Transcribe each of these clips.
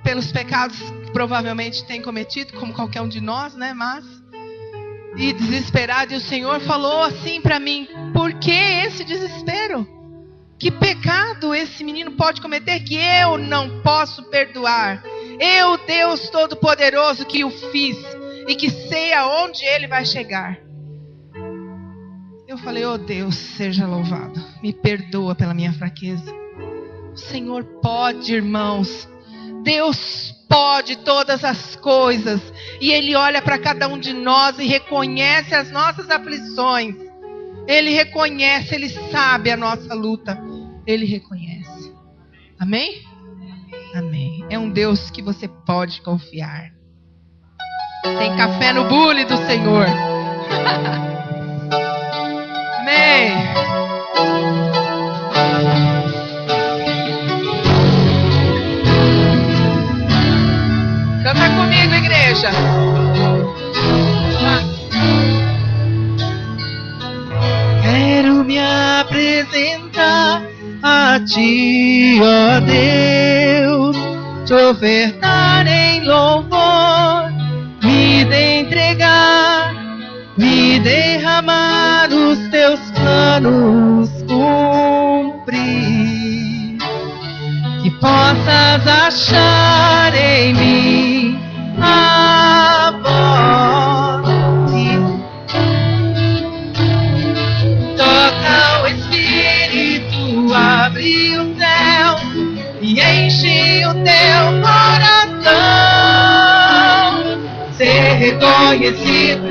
pelos pecados que provavelmente tem cometido, como qualquer um de nós, né? E desesperado, e o Senhor falou assim para mim: por que esse desespero? Que pecado esse menino pode cometer que eu não posso perdoar? Eu, Deus Todo-Poderoso, que o fiz e que sei aonde ele vai chegar. Eu falei: oh Deus, seja louvado, me perdoa pela minha fraqueza. O Senhor pode, irmãos. Deus pode todas as coisas. E Ele olha para cada um de nós e reconhece as nossas aflições. Ele reconhece, Ele sabe a nossa luta. Ele reconhece. Amém? Amém. É um Deus que você pode confiar. Tem café no bule do Senhor. Amém. Canta comigo, igreja. Quero me apresentar a Ti, ó Deus, te ofertar em louvor, me entregar, me derramar, os Teus planos cumprir, que possas achar em mim a voz. Toca o Espírito, abre o céu e enche o teu coração. Ser reconhecido,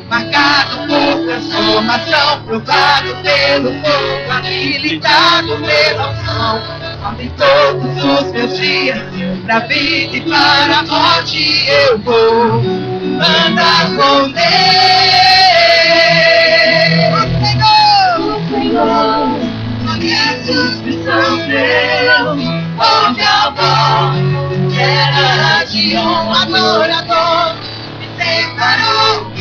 marcado por transformação, provado pelo fogo, habilitado pela unção. Abre todos os meus dias, pra vida e para a morte eu vou andar com Deus. O Senhor, conhece os que são teus, ouve a voz, era de um adorador, me separou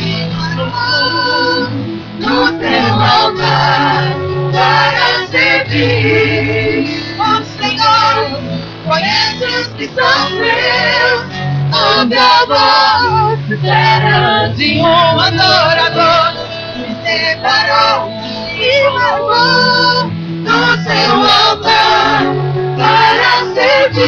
no teu altar para servir. O Senhor conhece os que são teus, ouve a voz sincera de um adorador, me separou e levou no seu altar para servir.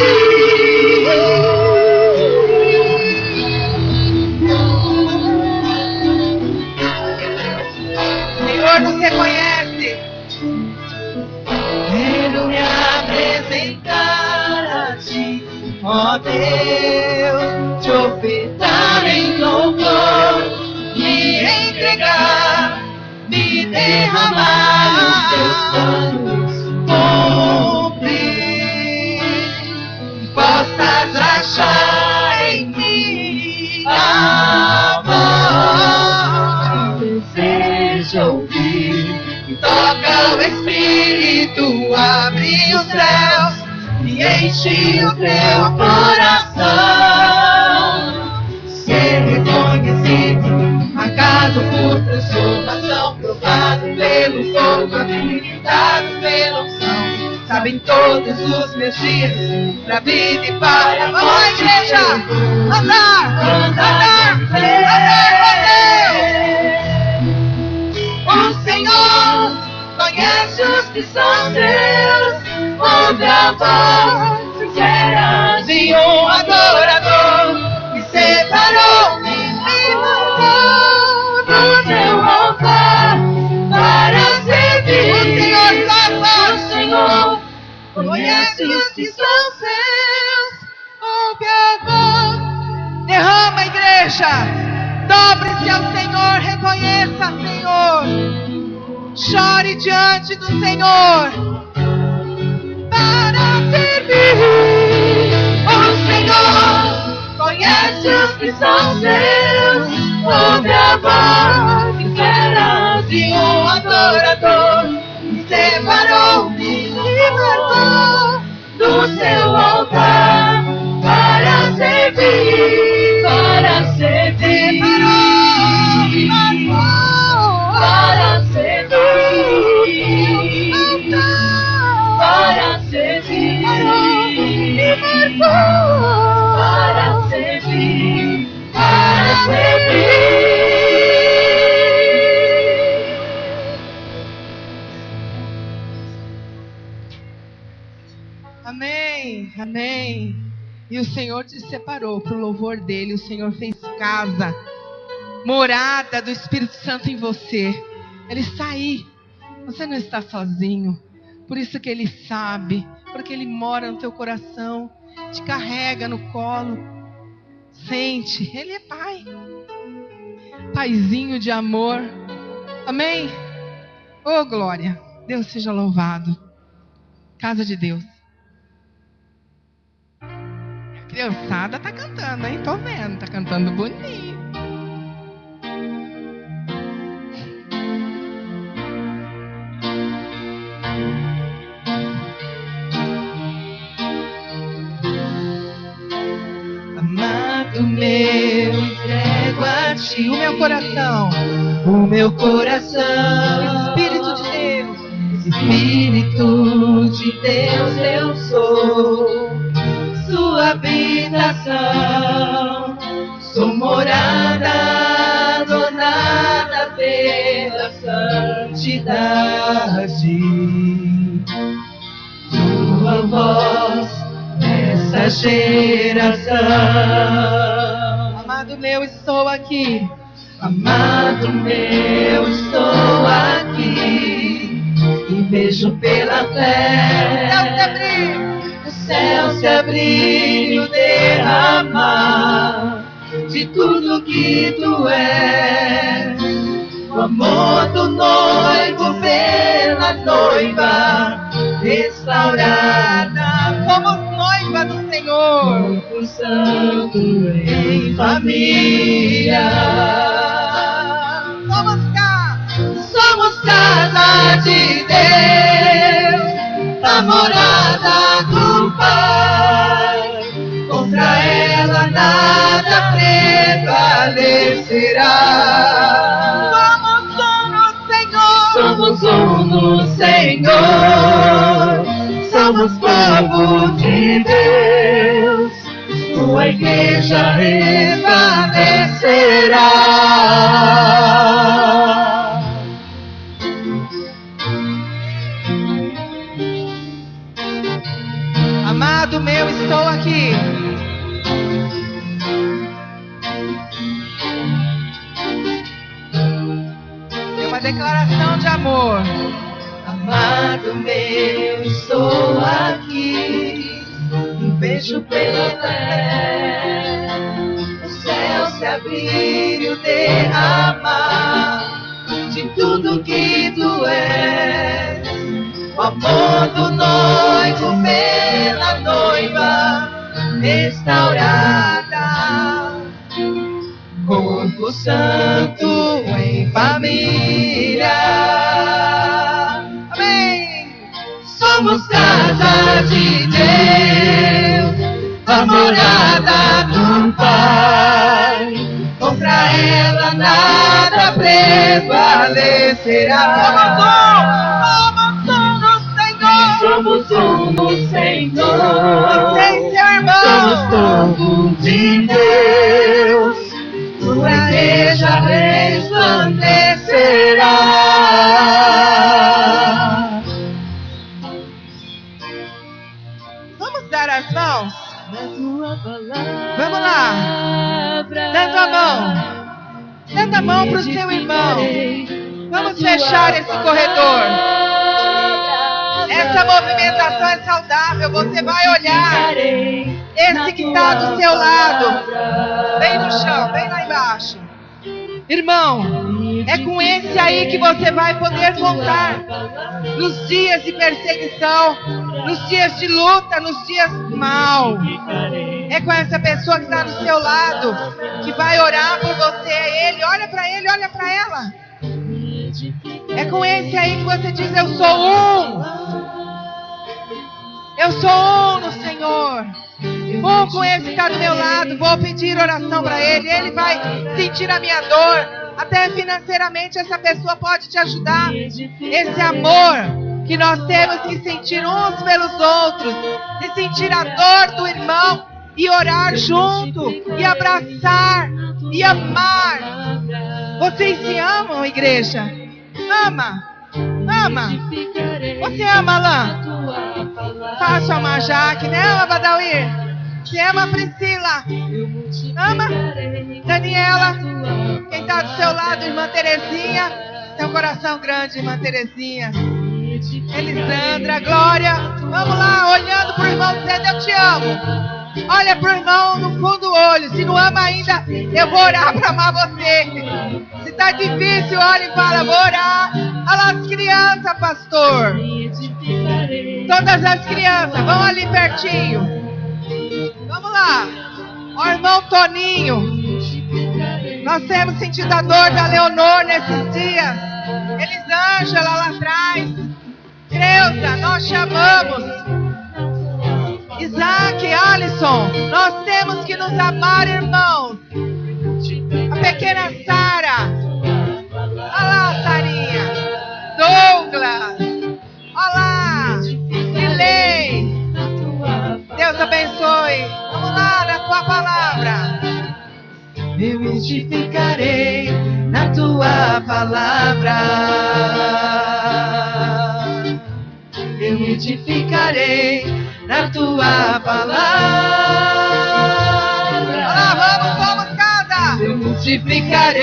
Senhor, você conhece. Quero me apresentar a Ti, ó Deus, te ofertar em louvor, me entregar, me derramar, os Teus planos cumprir, possas achar em mim a voz, desejo ouvir. Toca o Espírito, abre os céus e enche o teu coração. Ser reconhecido, marcado por transformação, provado pelo fogo, habilitado pela unção. Sabem todos os meus dias, pra vida e para a morte. Andar, andar, andar, o Senhor conhece os que são teus, ouve a voz sincera de um adorador, me separou, me levou no teu altar para servir. O Senhor conhece os que são teus, ouve a voz. Derrama, igreja, dobre-se ao Senhor, reconheça, Senhor. Chore diante do Senhor para servir. O Senhor conhece os que são seus, ouve a voz sincera de um adorador, me separou, me libertou do seu altar para servir, para servir, para servir, para servir, para Amém. E o Senhor te separou para o louvor dele. O Senhor fez casa, morada do Espírito Santo em você. Ele está aí. Você não está sozinho. Por isso que ele sabe. Porque ele mora no teu coração. Te carrega no colo. Sente. Ele é pai. Paizinho de amor. Amém? Oh, glória. Deus seja louvado. Casa de Deus. A criançada tá cantando, hein? Tô vendo. Tá cantando bonito. Amado meu, entrego a ti o meu coração. O meu coração. Espírito de Deus. Espírito de Deus, eu sou sua habitação. Sou morada adornada pela santidade. Tua voz nessa geração. Amado meu, estou aqui. Amado meu, estou aqui. E vejo pela fé o céu se abrir e o derramar de tudo que tu és. O amor do noivo pela noiva restaurada. Somos noiva do Senhor. Corpo Santo em família. Somos casa de Deus, a morada do Pai. Contra ela nada prevalecerá. Somos um no Senhor. Somos povo de Deus. Tua igreja prevalecerá. Amado meu, estou aqui. É uma declaração de amor. Amado meu, estou aqui. E vejo pela fé o céu se abrir e o derramar de tudo que tu és. O amor do noivo pela noiva restaurada. Corpo Santo em família. Amém. Somos casa de Deus, a morada do Pai. Contra ela nada prevalecerá. Somos um no Senhor. Somos povo de Deus. Tua igreja resplandecerá. Vamos dar as mãos? Vamos lá. Dando a mão. Dando a mão para o seu irmão. Vamos fechar esse corredor. Essa movimentação é saudável. Você vai olhar esse que está do seu lado, bem no chão, bem lá embaixo. Irmão, é com esse aí que você vai poder contar nos dias de perseguição, nos dias de luta, nos dias mal. É com essa pessoa que está do seu lado, que vai orar por você. É ele, olha para ela. É com esse aí que você diz: eu sou um. Eu sou um no Senhor. Vou com esse que está do meu lado. Vou pedir oração para ele. Ele vai sentir a minha dor. Até financeiramente essa pessoa pode te ajudar. Esse amor que nós temos que sentir uns pelos outros. E sentir a dor do irmão. E orar junto. E abraçar. E amar. Vocês se amam, igreja? Ama. Você ama, Alain? Faça uma Jaque, né, ama Badawi? Você ama a Priscila? Ama? Daniela? Quem está do seu lado, irmã Terezinha? Tem um coração grande, irmã Terezinha. Elisandra, Glória. Vamos lá, olhando para o irmão, dizendo: eu te amo. Olha para o irmão no fundo do olho. Se não ama ainda, eu vou orar para amar você. Se está difícil, olha e fala: vou orar. Olha lá as crianças, pastor. Todas as crianças, vão ali pertinho. Vamos lá. Ó, irmão Toninho. Nós temos sentido a dor da Leonor nesses dias. Elisângela lá atrás. Creuza, nós chamamos. Isaac, Alisson, nós temos que nos amar, irmãos. A pequena Sara. Olha lá, Sarinha. Douglas. Olha lá. Silei. Deus abençoe. Vamos lá, na tua palavra. Eu edificarei na tua palavra. Eu edificarei na tua palavra. Vamos, casa! Eu edificarei.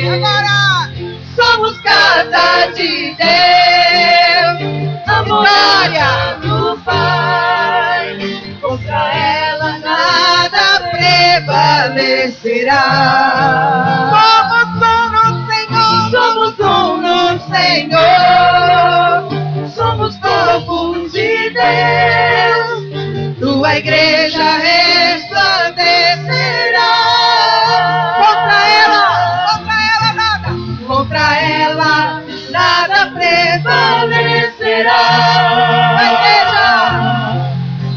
Agora! Somos casa de Deus. A glória do Pai. Contra ela nada prevalecerá. Somos um no Senhor. Somos um no Senhor. Somos povo de Deus, tua igreja resplandecerá. Contra ela nada prevalecerá.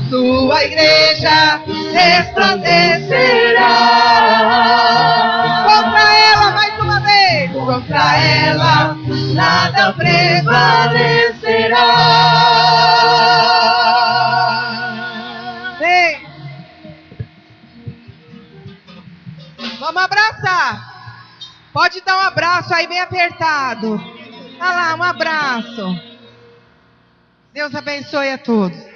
Tua igreja resplandecerá. Contra ela, mais uma vez. Contra ela nada prevalecerá. Vem. Vamos abraçar. Pode dar um abraço aí bem apertado. Olha lá, um abraço. Deus abençoe a todos.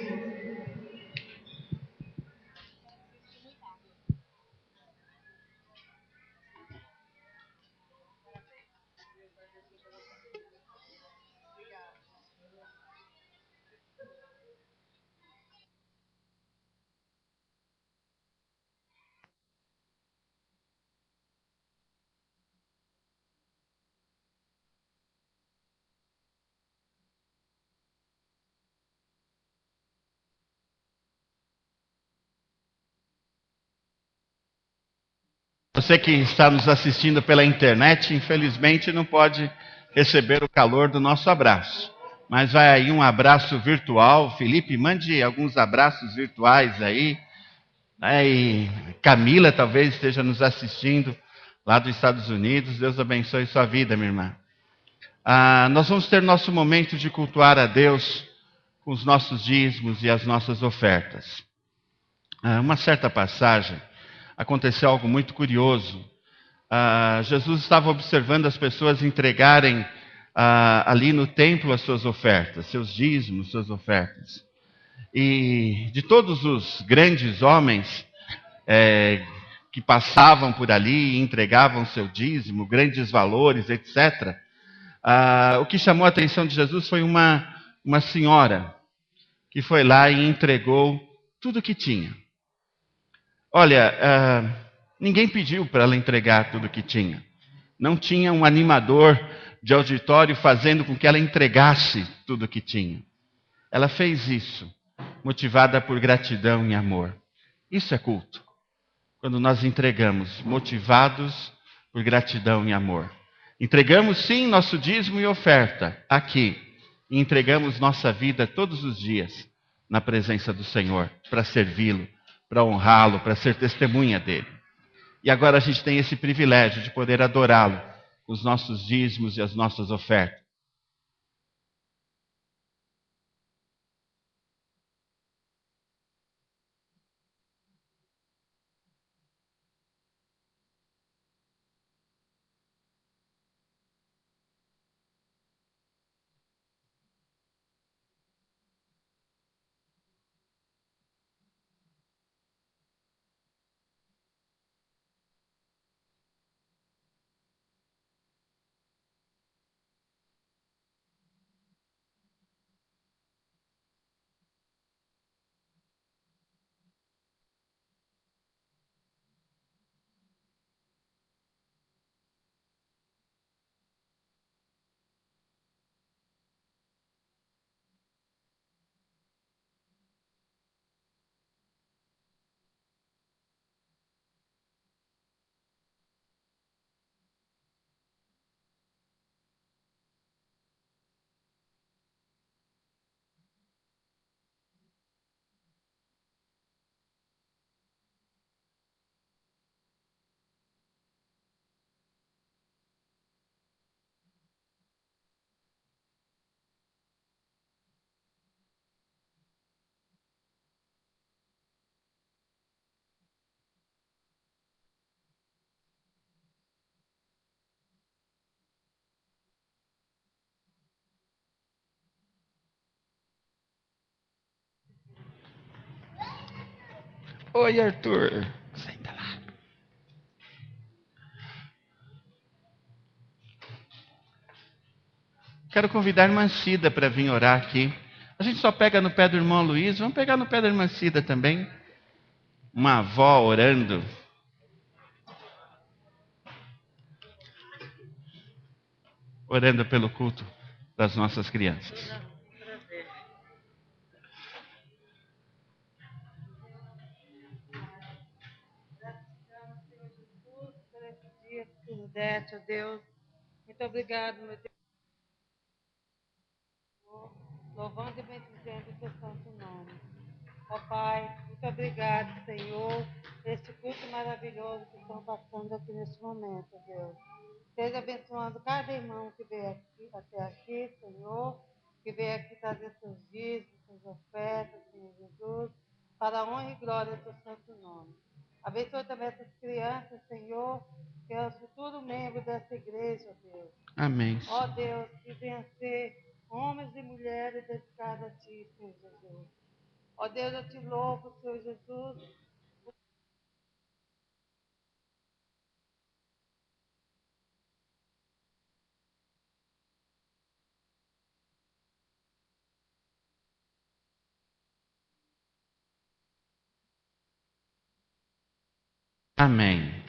Você que está nos assistindo pela internet, infelizmente não pode receber o calor do nosso abraço. Mas vai aí um abraço virtual. Felipe, mande alguns abraços virtuais aí. E Camila talvez esteja nos assistindo lá dos Estados Unidos. Deus abençoe sua vida, minha irmã. Nós vamos ter nosso momento de cultuar a Deus com os nossos dízimos e as nossas ofertas. Uma certa passagem, aconteceu algo muito curioso. Jesus estava observando as pessoas entregarem ali no templo as suas ofertas, seus dízimos, suas ofertas. E de todos os grandes homens que passavam por ali e entregavam seu dízimo, grandes valores, etc., o que chamou a atenção de Jesus foi uma senhora que foi lá e entregou tudo o que tinha. Olha, ninguém pediu para ela entregar tudo o que tinha. Não tinha um animador de auditório fazendo com que ela entregasse tudo o que tinha. Ela fez isso, motivada por gratidão e amor. Isso é culto. Quando nós entregamos, motivados por gratidão e amor. Entregamos sim nosso dízimo e oferta aqui. E entregamos nossa vida todos os dias na presença do Senhor, para servi-lo, para honrá-lo, para ser testemunha dele. E agora a gente tem esse privilégio de poder adorá-lo com os nossos dízimos e as nossas ofertas. Oi, Arthur. Senta lá. Quero convidar a irmã Cida para vir orar aqui. A gente só pega no pé do irmão Luiz, vamos pegar no pé da irmã Cida também. Uma avó orando. Orando pelo culto das nossas crianças. Por esse dia que tu nos deste, ó Deus. Muito obrigado, meu Deus. Louvando e bendizendo o teu santo nome. Ó Pai, muito obrigado, Senhor, por este culto maravilhoso que estão passando aqui neste momento, ó Deus. Esteja abençoando cada irmão que veio aqui, até aqui, Senhor, que veio aqui trazer seus dízimos, suas ofertas, Senhor Jesus, para a honra e glória do teu santo nome. Abençoa também essas crianças, Senhor, que é o futuro membro dessa igreja, ó Deus. Amém. Ó Deus, que venham ser homens e mulheres dedicados a Ti, Senhor Jesus. Ó Deus, eu te louvo, Senhor Jesus. Amém.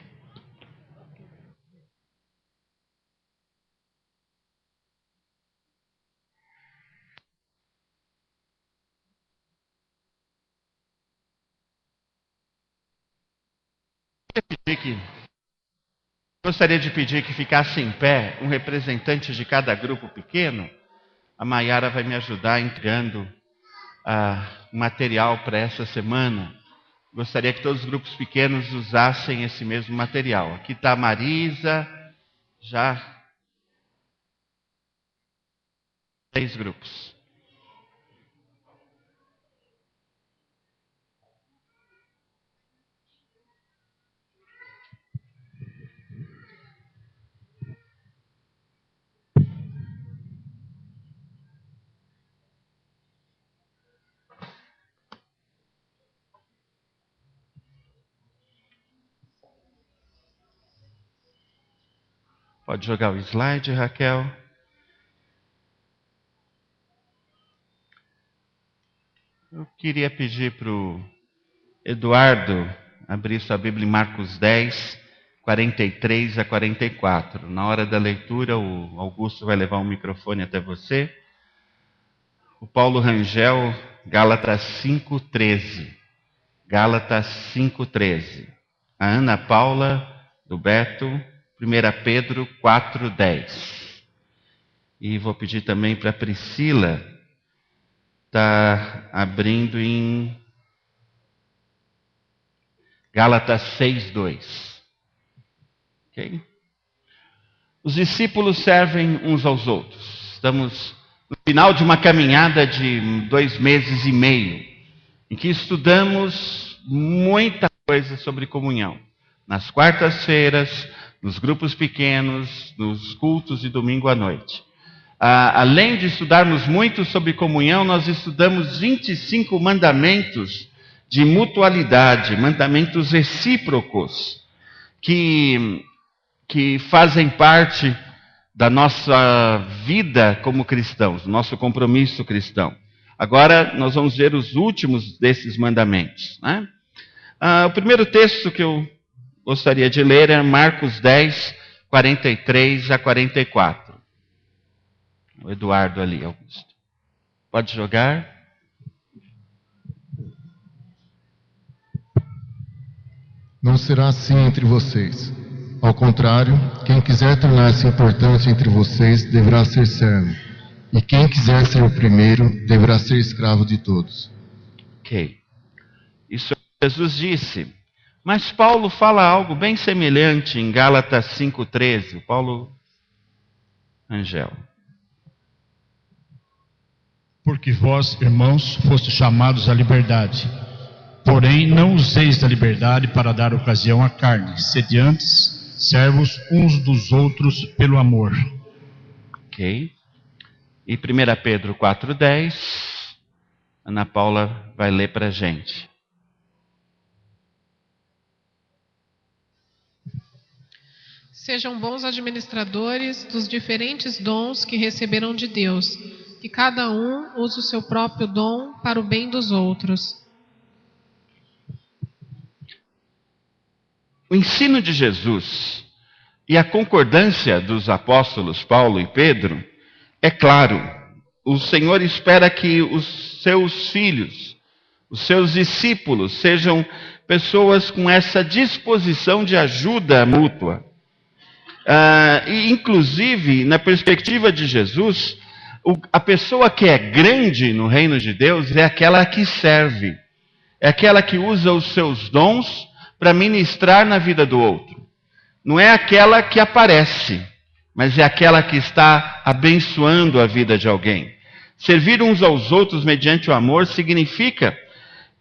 Gostaria de pedir que ficasse em pé um representante de cada grupo pequeno. A Maiara vai me ajudar entregando material para essa semana. Gostaria que todos os grupos pequenos usassem esse mesmo material. Aqui está a Marisa, já 6 grupos. Pode jogar o slide, Raquel. Eu queria pedir para o Eduardo abrir sua Bíblia em Marcos 10, 43 a 44. Na hora da leitura, o Augusto vai levar o microfone até você. O Paulo Rangel, Gálatas 5:13. Gálatas 5:13. A Ana Paula, do Beto, 1 Pedro 4:10. E vou pedir também para a Priscila estar abrindo em Gálatas 6:2. Ok? Os discípulos servem uns aos outros. Estamos no final de uma caminhada de 2 meses e meio, em que estudamos muita coisa sobre comunhão. Nas quartas-feiras, nos grupos pequenos, nos cultos de domingo à noite. Além de estudarmos muito sobre comunhão, nós estudamos 25 mandamentos de mutualidade, mandamentos recíprocos, que fazem parte da nossa vida como cristãos, do nosso compromisso cristão. Agora nós vamos ver os últimos desses mandamentos, né? O primeiro texto que eu gostaria de ler é Marcos 10, 43 a 44. O Eduardo ali, Augusto. Pode jogar. Não será assim entre vocês. Ao contrário, quem quiser tornar-se importante entre vocês deverá ser servo. E quem quiser ser o primeiro deverá ser escravo de todos. Ok. Isso Jesus disse. Mas Paulo fala algo bem semelhante em Gálatas 5:13. Paulo Angel. Porque vós, irmãos, fostes chamados à liberdade. Porém, não useis da liberdade para dar ocasião à carne. Sede antes servos uns dos outros pelo amor. Ok. E 1 Pedro 4:10. Ana Paula vai ler para a gente. Sejam bons administradores dos diferentes dons que receberam de Deus, que cada um use o seu próprio dom para o bem dos outros. O ensino de Jesus e a concordância dos apóstolos Paulo e Pedro é claro. O Senhor espera que os seus filhos, os seus discípulos, sejam pessoas com essa disposição de ajuda mútua. E, inclusive, na perspectiva de Jesus, a pessoa que é grande no reino de Deus é aquela que serve, é aquela que usa os seus dons para ministrar na vida do outro. Não é aquela que aparece, mas é aquela que está abençoando a vida de alguém. Servir uns aos outros mediante o amor significa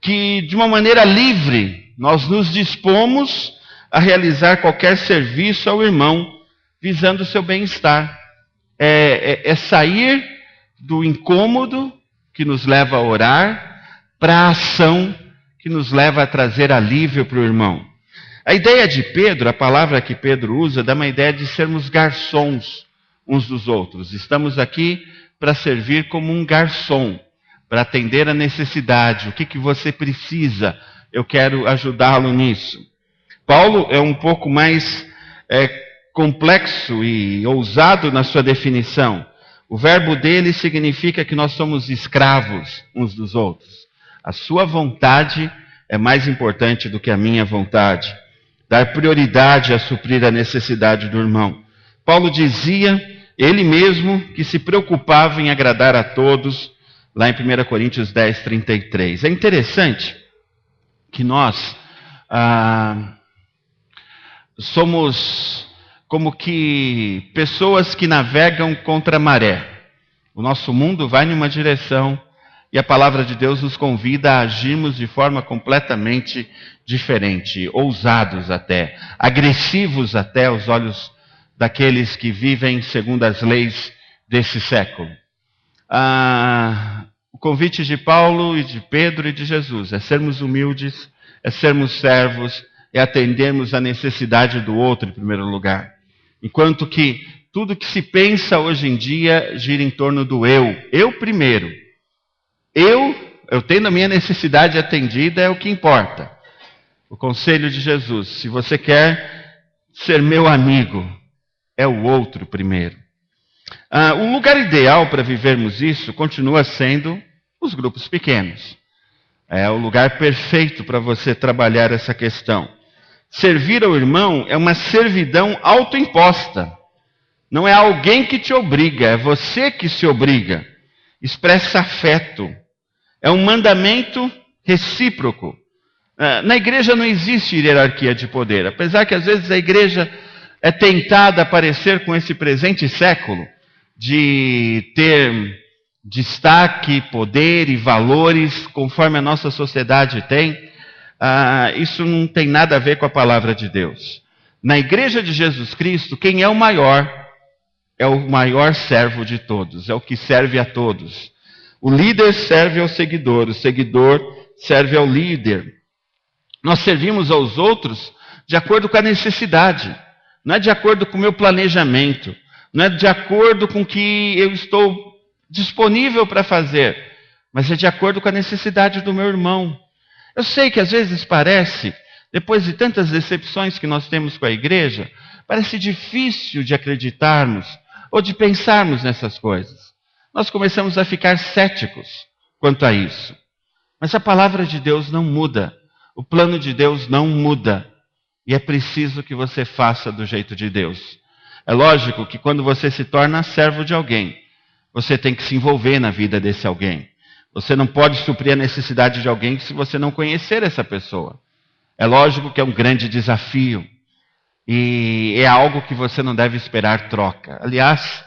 que, de uma maneira livre, nós nos dispomos a realizar qualquer serviço ao irmão, visando o seu bem-estar. É sair do incômodo que nos leva a orar para a ação que nos leva a trazer alívio para o irmão. A ideia de Pedro, a palavra que Pedro usa, dá uma ideia de sermos garçons uns dos outros. Estamos aqui para servir como um garçom, para atender a necessidade. O que você precisa? Eu quero ajudá-lo nisso. Paulo é um pouco mais complexo e ousado na sua definição. O verbo dele significa que nós somos escravos uns dos outros. A sua vontade é mais importante do que a minha vontade. Dar prioridade a suprir a necessidade do irmão. Paulo dizia, ele mesmo, que se preocupava em agradar a todos, lá em 1 Coríntios 10, 33. É interessante que nós somos como que pessoas que navegam contra a maré. O nosso mundo vai numa direção e a palavra de Deus nos convida a agirmos de forma completamente diferente, ousados até, agressivos até aos olhos daqueles que vivem segundo as leis desse século. O convite de Paulo e de Pedro e de Jesus é sermos humildes, é sermos servos, é atendermos a necessidade do outro em primeiro lugar. Enquanto que tudo que se pensa hoje em dia gira em torno do eu primeiro. Eu tendo a minha necessidade atendida é o que importa. O conselho de Jesus, se você quer ser meu amigo, é o outro primeiro. O lugar ideal para vivermos isso continua sendo os grupos pequenos. É o lugar perfeito para você trabalhar essa questão. Servir ao irmão é uma servidão autoimposta. Não é alguém que te obriga, é você que se obriga. Expressa afeto. É um mandamento recíproco. Na igreja não existe hierarquia de poder. Apesar que às vezes a igreja é tentada a aparecer com esse presente século de ter destaque, poder e valores conforme a nossa sociedade tem. Isso não tem nada a ver com a palavra de Deus. Na igreja de Jesus Cristo, quem é o maior servo de todos, é o que serve a todos. O líder serve ao seguidor, o seguidor serve ao líder. Nós servimos aos outros de acordo com a necessidade, não é de acordo com o meu planejamento, não é de acordo com o que eu estou disponível para fazer, mas é de acordo com a necessidade do meu irmão. Eu sei que às vezes parece, depois de tantas decepções que nós temos com a igreja, parece difícil de acreditarmos ou de pensarmos nessas coisas. Nós começamos a ficar céticos quanto a isso. Mas a palavra de Deus não muda. O plano de Deus não muda. E é preciso que você faça do jeito de Deus. É lógico que quando você se torna servo de alguém, você tem que se envolver na vida desse alguém. Você não pode suprir a necessidade de alguém se você não conhecer essa pessoa. É lógico que é um grande desafio. E é algo que você não deve esperar troca. Aliás,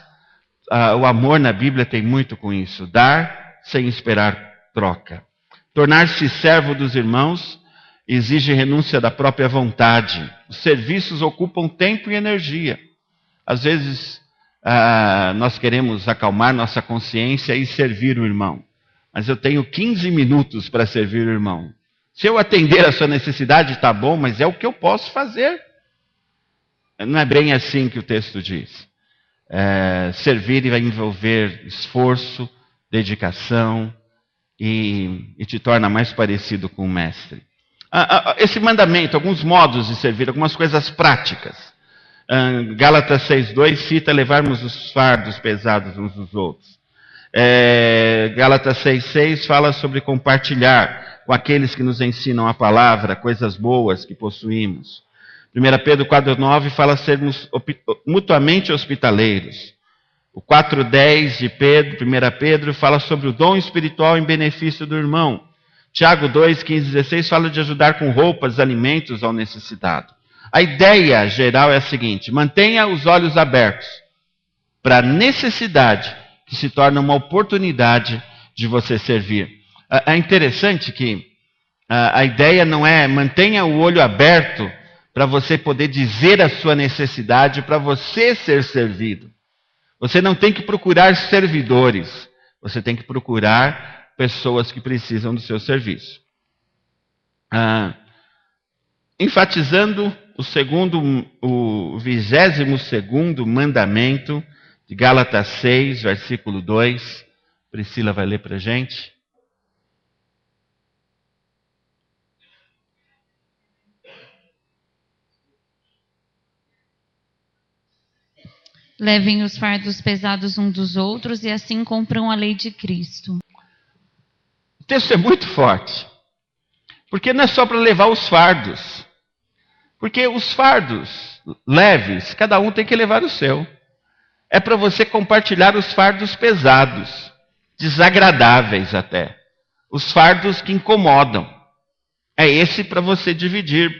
o amor na Bíblia tem muito com isso. Dar sem esperar troca. Tornar-se servo dos irmãos exige renúncia da própria vontade. Os serviços ocupam tempo e energia. Às vezes, nós queremos acalmar nossa consciência e servir o irmão. Mas eu tenho 15 minutos para servir o irmão. Se eu atender a sua necessidade, está bom, mas é o que eu posso fazer. Não é bem assim que o texto diz. Servir vai envolver esforço, dedicação e te torna mais parecido com o mestre. Esse mandamento, alguns modos de servir, algumas coisas práticas. Gálatas 6,2 cita levarmos os fardos pesados uns dos outros. Gálatas 6,6 fala sobre compartilhar com aqueles que nos ensinam a palavra, coisas boas que possuímos. 1 Pedro 4,9 fala sermos mutuamente hospitaleiros. O 4,10 de 1 Pedro fala sobre o dom espiritual em benefício do irmão. Tiago 2, 15, 16 fala de ajudar com roupas, alimentos ao necessitado. A ideia geral é a seguinte: mantenha os olhos abertos para a necessidade que se torna uma oportunidade de você servir. É interessante que a ideia não é mantenha o olho aberto para você poder dizer a sua necessidade, para você ser servido. Você não tem que procurar servidores, você tem que procurar pessoas que precisam do seu serviço. Enfatizando o 22º mandamento de Gálatas 6, versículo 2. Priscila vai ler para a gente. Levem os fardos pesados uns dos outros e assim cumpram a lei de Cristo. O texto é muito forte, porque não é só para levar os fardos, porque os fardos leves, cada um tem que levar o seu. É para você compartilhar os fardos pesados, desagradáveis até, os fardos que incomodam. É esse para você dividir,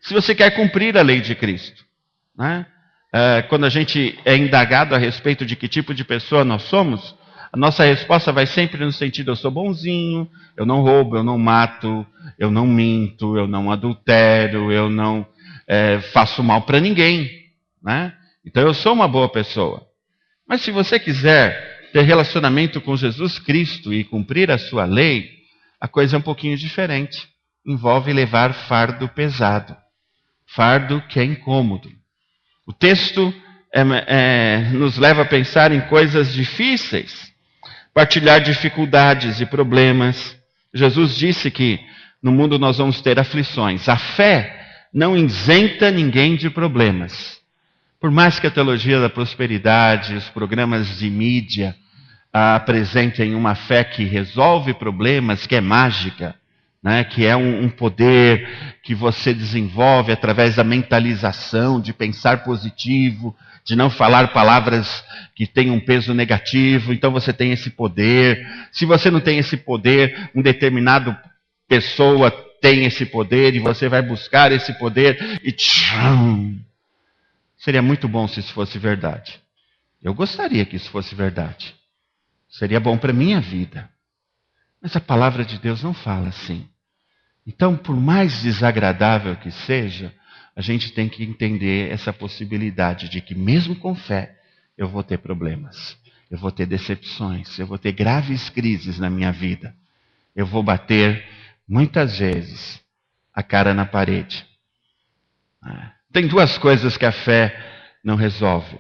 se você quer cumprir a lei de Cristo, né? Quando a gente é indagado a respeito de que tipo de pessoa nós somos, a nossa resposta vai sempre no sentido: eu sou bonzinho, eu não roubo, eu não mato, eu não minto, eu não adultero, eu não faço mal para ninguém, né? Então eu sou uma boa pessoa. Mas se você quiser ter relacionamento com Jesus Cristo e cumprir a sua lei, a coisa é um pouquinho diferente. Envolve levar fardo pesado, fardo que é incômodo. O texto nos leva a pensar em coisas difíceis, partilhar dificuldades e problemas. Jesus disse que no mundo nós vamos ter aflições. A fé não isenta ninguém de problemas. Por mais que a teologia da prosperidade, os programas de mídia apresentem uma fé que resolve problemas, que é mágica, né, que é um poder que você desenvolve através da mentalização, de pensar positivo, de não falar palavras que têm um peso negativo, então você tem esse poder. Se você não tem esse poder, um determinado pessoa tem esse poder e você vai buscar esse poder e tchum! Seria muito bom se isso fosse verdade. Eu gostaria que isso fosse verdade. Seria bom para a minha vida. Mas a palavra de Deus não fala assim. Então, por mais desagradável que seja, a gente tem que entender essa possibilidade de que mesmo com fé, eu vou ter problemas. Eu vou ter decepções. Eu vou ter graves crises na minha vida. Eu vou bater, muitas vezes, a cara na parede. Tem duas coisas que a fé não resolve,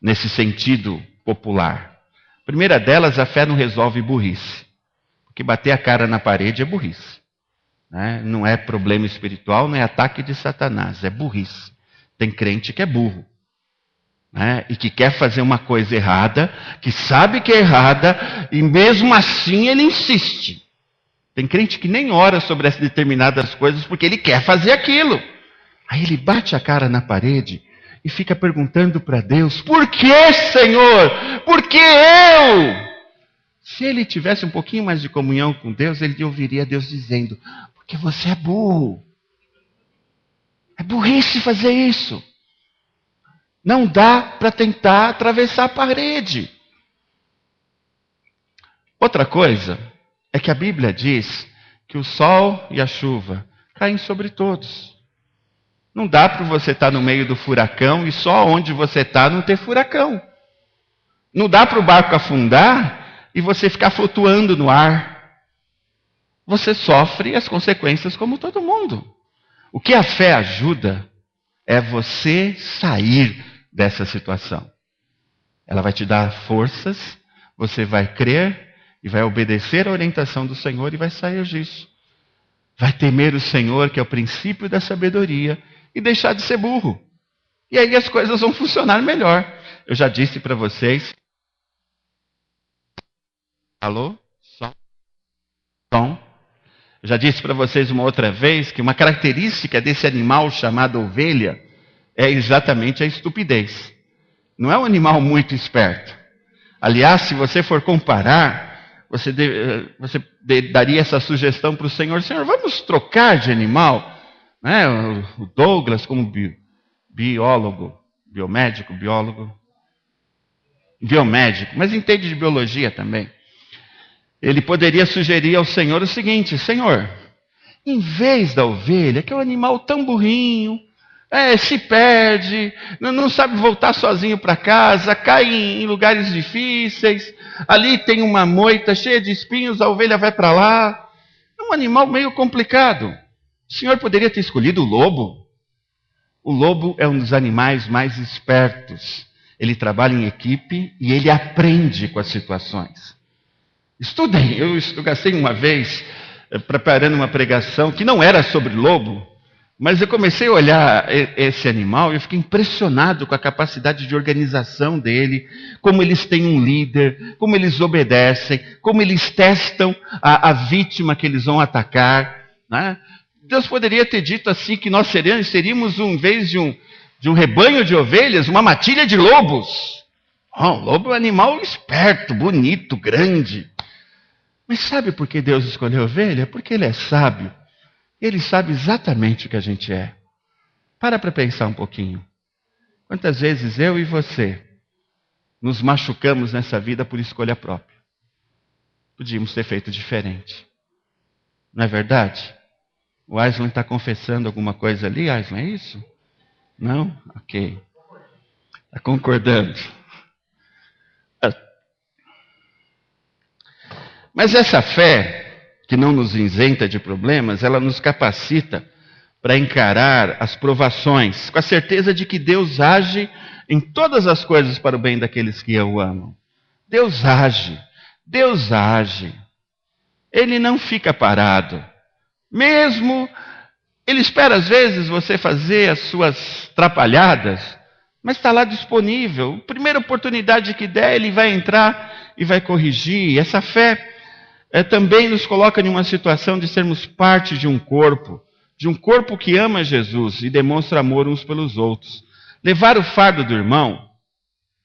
nesse sentido popular. A primeira delas, a fé não resolve burrice. Porque bater a cara na parede é burrice. Né? Não é problema espiritual, não é ataque de Satanás, é burrice. Tem crente que é burro. Né? E que quer fazer uma coisa errada, que sabe que é errada, e mesmo assim ele insiste. Tem crente que nem ora sobre essas determinadas coisas porque ele quer fazer aquilo. Aí ele bate a cara na parede e fica perguntando para Deus: por que, Senhor? Por que eu? Se ele tivesse um pouquinho mais de comunhão com Deus, ele ouviria Deus dizendo: porque você é burro. É burrice fazer isso. Não dá para tentar atravessar a parede. Outra coisa é que a Bíblia diz que o sol e a chuva caem sobre todos. Não dá para você estar no meio do furacão e só onde você está não ter furacão. Não dá para o barco afundar e você ficar flutuando no ar. Você sofre as consequências como todo mundo. O que a fé ajuda é você sair dessa situação. Ela vai te dar forças, você vai crer e vai obedecer a orientação do Senhor e vai sair disso. Vai temer o Senhor, que é o princípio da sabedoria, e deixar de ser burro. E aí as coisas vão funcionar melhor. Eu já disse para vocês. Alô? Som. Eu já disse para vocês uma outra vez que uma característica desse animal chamado ovelha é exatamente a estupidez. Não é um animal muito esperto. Aliás, se você for comparar, você daria essa sugestão para o Senhor: Senhor, vamos trocar de animal? Né? O Douglas, como biólogo, biomédico, mas entende de biologia também. Ele poderia sugerir ao Senhor o seguinte: Senhor, em vez da ovelha, que é um animal tão burrinho, se perde, não sabe voltar sozinho para casa, cai em lugares difíceis, ali tem uma moita cheia de espinhos, a ovelha vai para lá. É um animal meio complicado. O Senhor poderia ter escolhido o lobo. O lobo é um dos animais mais espertos. Ele trabalha em equipe e ele aprende com as situações. Estudem. Eu gastei uma vez preparando uma pregação que não era sobre lobo, mas eu comecei a olhar esse animal e eu fiquei impressionado com a capacidade de organização dele, como eles têm um líder, como eles obedecem, como eles testam a vítima que eles vão atacar. Né? Deus poderia ter dito assim que nós seríamos, em vez de um rebanho de ovelhas, uma matilha de lobos. O lobo é um animal esperto, bonito, grande. Mas sabe por que Deus escolheu a ovelha? Porque Ele é sábio. Ele sabe exatamente o que a gente é. Para pensar um pouquinho. Quantas vezes eu e você nos machucamos nessa vida por escolha própria? Podíamos ter feito diferente. Não é verdade? O Aislan está confessando alguma coisa ali, Aislan, é isso? Não? Ok. Está concordando. Mas essa fé, que não nos isenta de problemas, ela nos capacita para encarar as provações, com a certeza de que Deus age em todas as coisas para o bem daqueles que o amam. Deus age. Deus age. Ele não fica parado. Mesmo, Ele espera às vezes você fazer as suas trapalhadas, mas está lá disponível. A primeira oportunidade que der, Ele vai entrar e vai corrigir. Essa fé também nos coloca em uma situação de sermos parte de um corpo que ama Jesus e demonstra amor uns pelos outros. Levar o fardo do irmão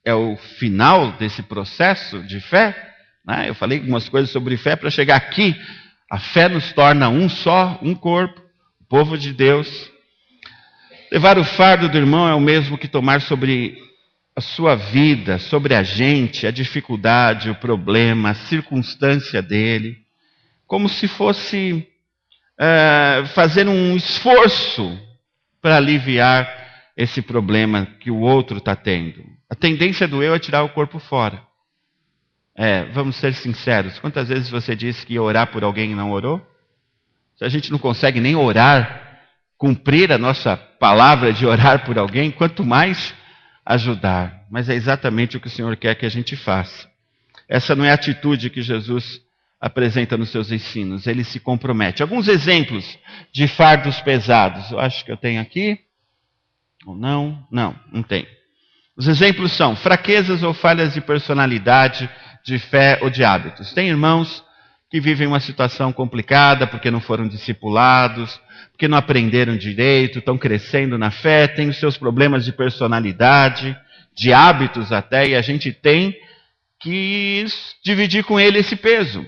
é o final desse processo de fé. Né? Eu falei algumas coisas sobre fé para chegar aqui. A fé nos torna um só, um corpo, o povo de Deus. Levar o fardo do irmão é o mesmo que tomar sobre a sua vida, sobre a gente, a dificuldade, o problema, a circunstância dele, como se fosse fazer um esforço para aliviar esse problema que o outro está tendo. A tendência do eu é tirar o corpo fora. Vamos ser sinceros, quantas vezes você disse que ia orar por alguém e não orou? Se a gente não consegue nem orar, cumprir a nossa palavra de orar por alguém, quanto mais ajudar. Mas é exatamente o que o Senhor quer que a gente faça. Essa não é a atitude que Jesus apresenta nos seus ensinos. Ele se compromete. Alguns exemplos de fardos pesados. Eu acho que eu tenho aqui. Ou não? Não tenho. Os exemplos são fraquezas ou falhas de personalidade, de fé ou de hábitos. Tem irmãos que vivem uma situação complicada porque não foram discipulados, porque não aprenderam direito, estão crescendo na fé, têm os seus problemas de personalidade, de hábitos até, e a gente tem que dividir com ele esse peso.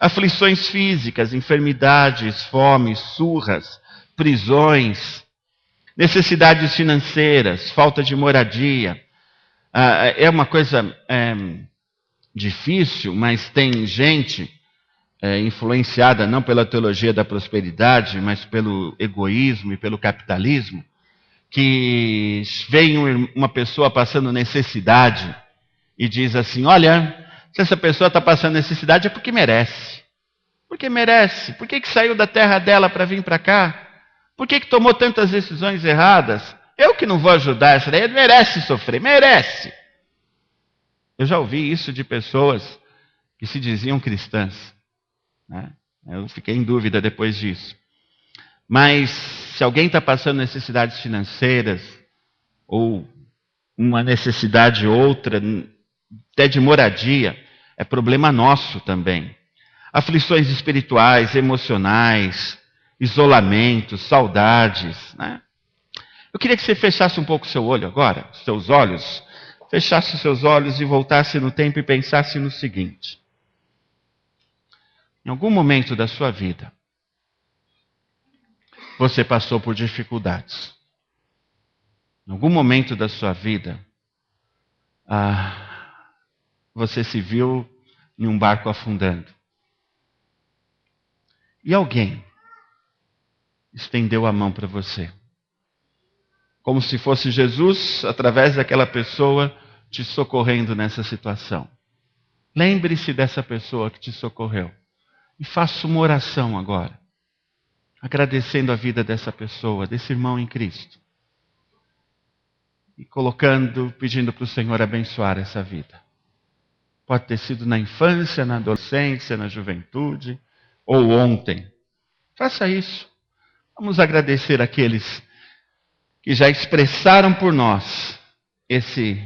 Aflições físicas, enfermidades, fome, surras, prisões, necessidades financeiras, falta de moradia. É uma coisa difícil, mas tem gente influenciada não pela teologia da prosperidade, mas pelo egoísmo e pelo capitalismo, que vem uma pessoa passando necessidade e diz assim: olha, se essa pessoa está passando necessidade é porque merece. Porque merece. Por que saiu da terra dela para vir para cá? Por que tomou tantas decisões erradas? Eu que não vou ajudar essa daí, ele merece sofrer, merece. Eu já ouvi isso de pessoas que se diziam cristãs, né? Eu fiquei em dúvida depois disso. Mas se alguém está passando necessidades financeiras, ou uma necessidade outra, até de moradia, é problema nosso também. Aflições espirituais, emocionais, isolamento, saudades, né? Eu queria que você fechasse um pouco o seu olho agora, seus olhos, fechasse os seus olhos e voltasse no tempo e pensasse no seguinte. Em algum momento da sua vida, você passou por dificuldades. Em algum momento da sua vida, você se viu em um barco afundando. E alguém estendeu a mão para você. Como se fosse Jesus, através daquela pessoa, te socorrendo nessa situação. Lembre-se dessa pessoa que te socorreu. E faça uma oração agora, agradecendo a vida dessa pessoa, desse irmão em Cristo. E pedindo para o Senhor abençoar essa vida. Pode ter sido na infância, na adolescência, na juventude, ou ontem. Faça isso. Vamos agradecer aqueles que já expressaram por nós esse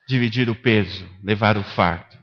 dividir o peso, levar o fardo.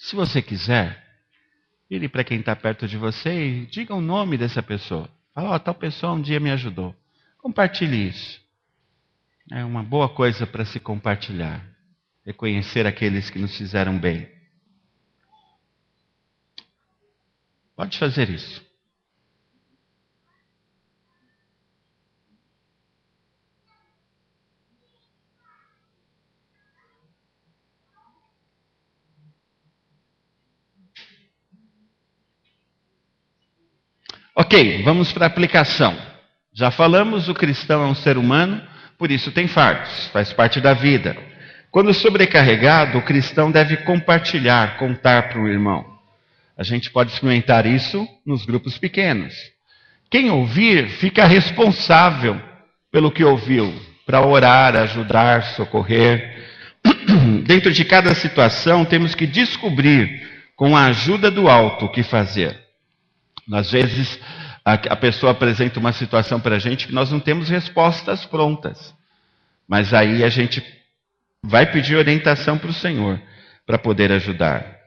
Se você quiser, vire para quem está perto de você e diga o nome dessa pessoa. Fala, tal pessoa um dia me ajudou. Compartilhe isso. É uma boa coisa para se compartilhar. Reconhecer aqueles que nos fizeram bem. Pode fazer isso. Ok, vamos para a aplicação. Já falamos, o cristão é um ser humano, por isso tem fardos, faz parte da vida. Quando sobrecarregado, o cristão deve compartilhar, contar para o irmão. A gente pode experimentar isso nos grupos pequenos. Quem ouvir fica responsável pelo que ouviu, para orar, ajudar, socorrer. Dentro de cada situação, temos que descobrir, com a ajuda do alto, o que fazer. Às vezes, a pessoa apresenta uma situação para a gente que nós não temos respostas prontas. Mas aí a gente vai pedir orientação para o Senhor, para poder ajudar.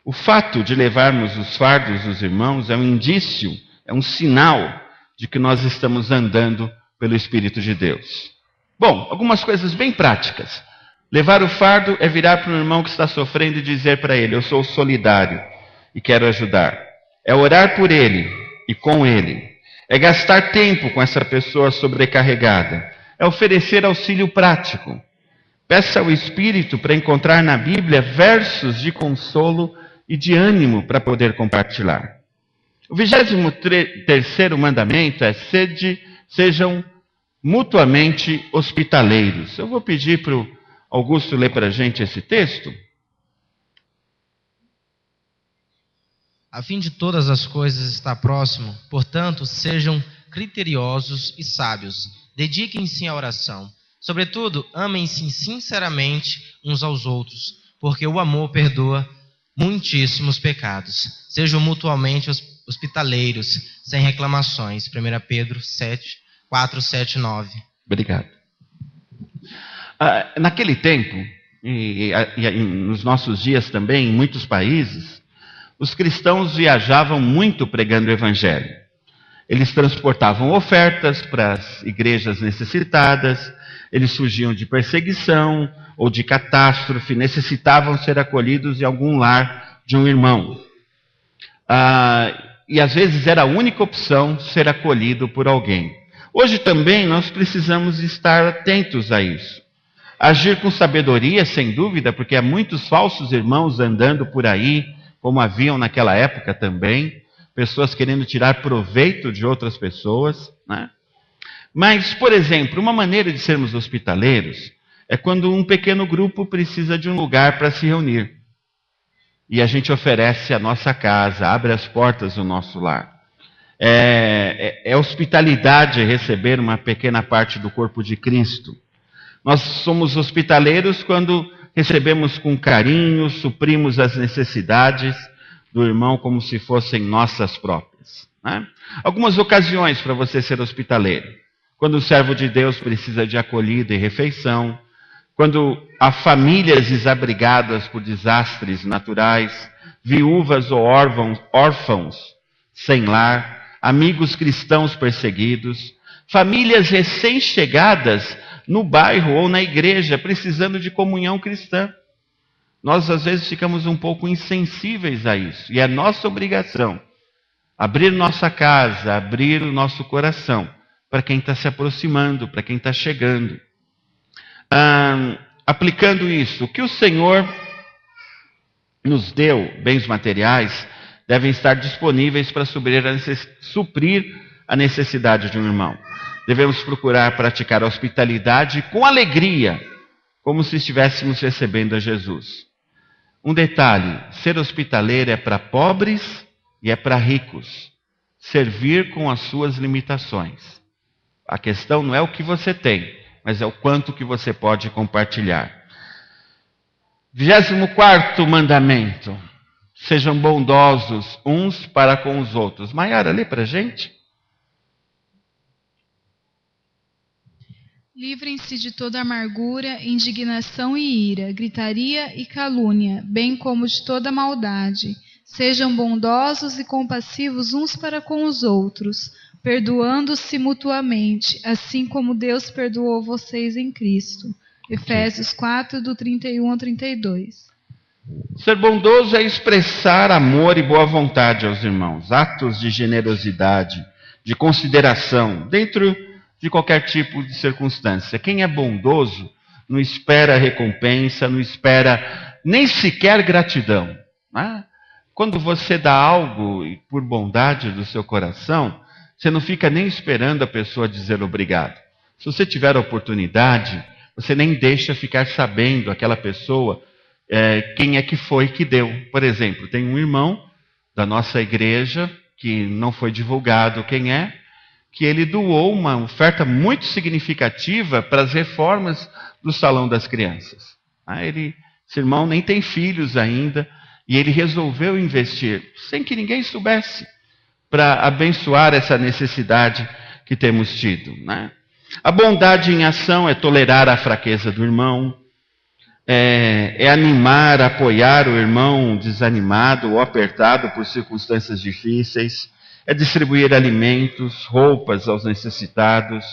O fato de levarmos os fardos dos irmãos é um indício, é um sinal de que nós estamos andando pelo Espírito de Deus. Bom, algumas coisas bem práticas. Levar o fardo é virar para um irmão que está sofrendo e dizer para ele, eu sou solidário e quero ajudar. É orar por ele e com ele. É gastar tempo com essa pessoa sobrecarregada. É oferecer auxílio prático. Peça ao Espírito para encontrar na Bíblia versos de consolo e de ânimo para poder compartilhar. O 23º mandamento é sejam mutuamente hospitaleiros. Eu vou pedir para o Augusto ler para a gente esse texto. A fim de todas as coisas estar próximo, portanto, sejam criteriosos e sábios. Dediquem-se à oração. Sobretudo, amem-se sinceramente uns aos outros, porque o amor perdoa muitíssimos pecados. Sejam mutuamente hospitaleiros, sem reclamações. 1 Pedro 4, 7, 9. Obrigado. Naquele tempo, e nos nossos dias também, em muitos países, os cristãos viajavam muito pregando o Evangelho. Eles transportavam ofertas para as igrejas necessitadas, eles fugiam de perseguição ou de catástrofe, necessitavam ser acolhidos em algum lar de um irmão. E às vezes era a única opção ser acolhido por alguém. Hoje também nós precisamos estar atentos a isso. Agir com sabedoria, sem dúvida, porque há muitos falsos irmãos andando por aí, como haviam naquela época também, pessoas querendo tirar proveito de outras pessoas, né? Mas, por exemplo, uma maneira de sermos hospitaleiros é quando um pequeno grupo precisa de um lugar para se reunir. E a gente oferece a nossa casa, abre as portas do nosso lar. É hospitalidade receber uma pequena parte do corpo de Cristo. Nós somos hospitaleiros quando recebemos com carinho, suprimos as necessidades do irmão como se fossem nossas próprias, né? Algumas ocasiões para você ser hospitaleiro. Quando o servo de Deus precisa de acolhida e refeição, quando há famílias desabrigadas por desastres naturais, viúvas ou órfãos sem lar, amigos cristãos perseguidos, famílias recém-chegadas no bairro ou na igreja, precisando de comunhão cristã. Nós, às vezes, ficamos um pouco insensíveis a isso. E é nossa obrigação abrir nossa casa, abrir o nosso coração para quem está se aproximando, para quem está chegando. Aplicando isso, o que o Senhor nos deu, bens materiais, devem estar disponíveis para suprir a necessidade de um irmão. Devemos procurar praticar a hospitalidade com alegria, como se estivéssemos recebendo a Jesus. Um detalhe, ser hospitaleiro é para pobres e é para ricos. Servir com as suas limitações. A questão não é o que você tem, mas é o quanto que você pode compartilhar. 24º mandamento. Sejam bondosos uns para com os outros. Maiara, lê para a gente. Livrem-se de toda amargura, indignação e ira, gritaria e calúnia, bem como de toda maldade. Sejam bondosos e compassivos uns para com os outros, perdoando-se mutuamente, assim como Deus perdoou vocês em Cristo. Efésios 4, do 31 ao 32. Ser bondoso é expressar amor e boa vontade aos irmãos, atos de generosidade, de consideração, dentro de qualquer tipo de circunstância. Quem é bondoso não espera recompensa, não espera nem sequer gratidão, né? Quando você dá algo por bondade do seu coração, você não fica nem esperando a pessoa dizer obrigado. Se você tiver a oportunidade, você nem deixa ficar sabendo aquela pessoa quem é que foi que deu. Por exemplo, tem um irmão da nossa igreja, que não foi divulgado quem é, que ele doou uma oferta muito significativa para as reformas do Salão das Crianças. Esse irmão nem tem filhos ainda, e ele resolveu investir, sem que ninguém soubesse, para abençoar essa necessidade que temos tido, né? A bondade em ação é tolerar a fraqueza do irmão, é animar, apoiar o irmão desanimado ou apertado por circunstâncias difíceis, é distribuir alimentos, roupas aos necessitados,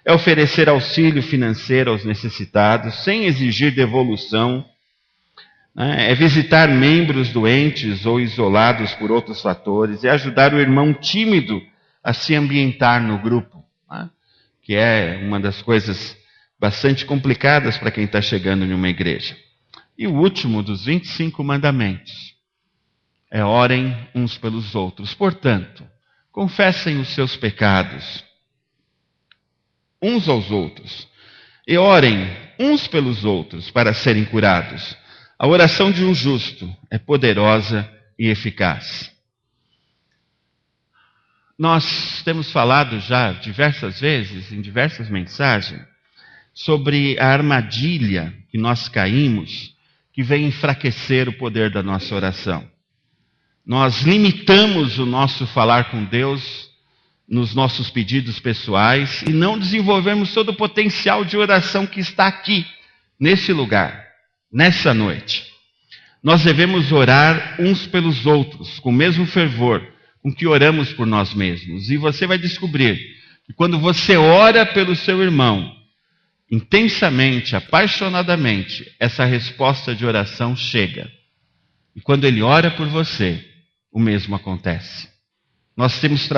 é oferecer auxílio financeiro aos necessitados, sem exigir devolução, né? É visitar membros doentes ou isolados por outros fatores, é ajudar o irmão tímido a se ambientar no grupo, né? Que é uma das coisas bastante complicadas para quem está chegando em uma igreja. E o último dos 25 mandamentos é orem uns pelos outros. Portanto, confessem os seus pecados uns aos outros e orem uns pelos outros para serem curados. A oração de um justo é poderosa e eficaz. Nós temos falado já diversas vezes, em diversas mensagens, sobre a armadilha que nós caímos, que vem enfraquecer o poder da nossa oração. Nós limitamos o nosso falar com Deus nos nossos pedidos pessoais e não desenvolvemos todo o potencial de oração que está aqui, nesse lugar, nessa noite. Nós devemos orar uns pelos outros, com o mesmo fervor, com que oramos por nós mesmos. E você vai descobrir que quando você ora pelo seu irmão, intensamente, apaixonadamente, essa resposta de oração chega. E quando ele ora por você, o mesmo acontece. Nós temos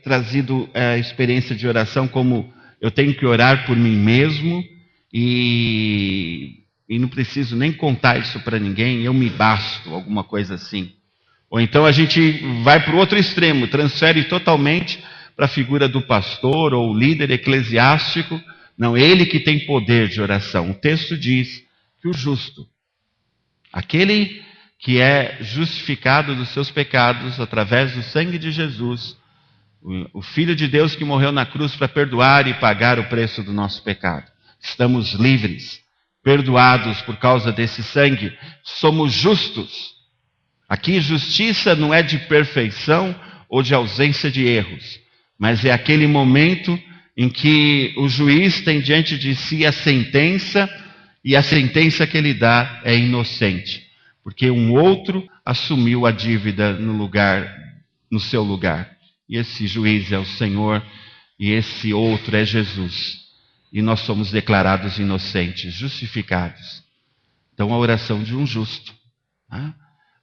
trazido a experiência de oração como eu tenho que orar por mim mesmo e não preciso nem contar isso para ninguém, eu me basto, alguma coisa assim. Ou então a gente vai para o outro extremo, transfere totalmente para a figura do pastor ou líder eclesiástico. Não, ele que tem poder de oração. O texto diz que o justo, aquele que é justificado dos seus pecados através do sangue de Jesus, o Filho de Deus que morreu na cruz para perdoar e pagar o preço do nosso pecado. Estamos livres, perdoados por causa desse sangue, somos justos. Aqui justiça não é de perfeição ou de ausência de erros, mas é aquele momento em que o juiz tem diante de si a sentença, e a sentença que ele dá é inocente, porque um outro assumiu a dívida no seu lugar. E esse juiz é o Senhor, e esse outro é Jesus. E nós somos declarados inocentes, justificados. Então a oração de um justo.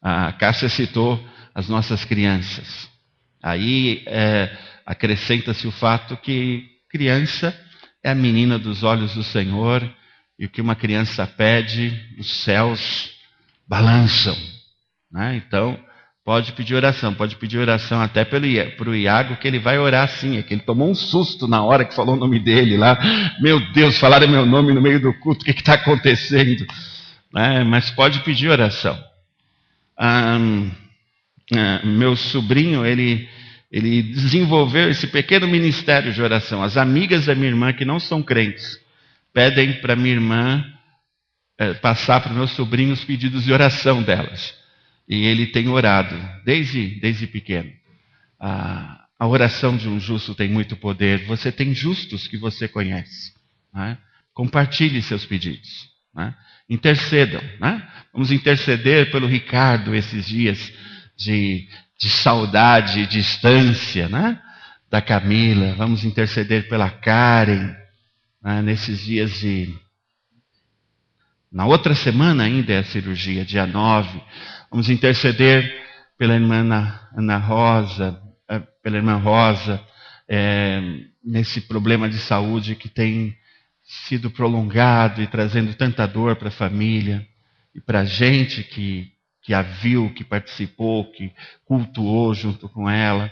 A Cássia citou as nossas crianças. Aí acrescenta-se o fato que criança é a menina dos olhos do Senhor, e o que uma criança pede, os céus balançam. Então, pode pedir oração até para o Iago, que ele vai orar sim, é que ele tomou um susto na hora que falou o nome dele lá. Meu Deus, falaram meu nome no meio do culto, o que está acontecendo? Mas pode pedir oração. Meu sobrinho, ele desenvolveu esse pequeno ministério de oração. As amigas da minha irmã que não são crentes pedem para minha irmã passar para o meu sobrinho os pedidos de oração delas. E ele tem orado desde pequeno. A oração de um justo tem muito poder. Você tem justos que você conhece. Compartilhe seus pedidos. Intercedam. Vamos interceder pelo Ricardo esses dias de saudade e distância, da Camila. Vamos interceder pela Karen, nesses dias na outra semana ainda é a cirurgia, dia 9. Vamos interceder pela irmã Ana Rosa, pela irmã Rosa, nesse problema de saúde que tem sido prolongado e trazendo tanta dor para a família e para a gente que a viu, que participou, que cultuou junto com ela.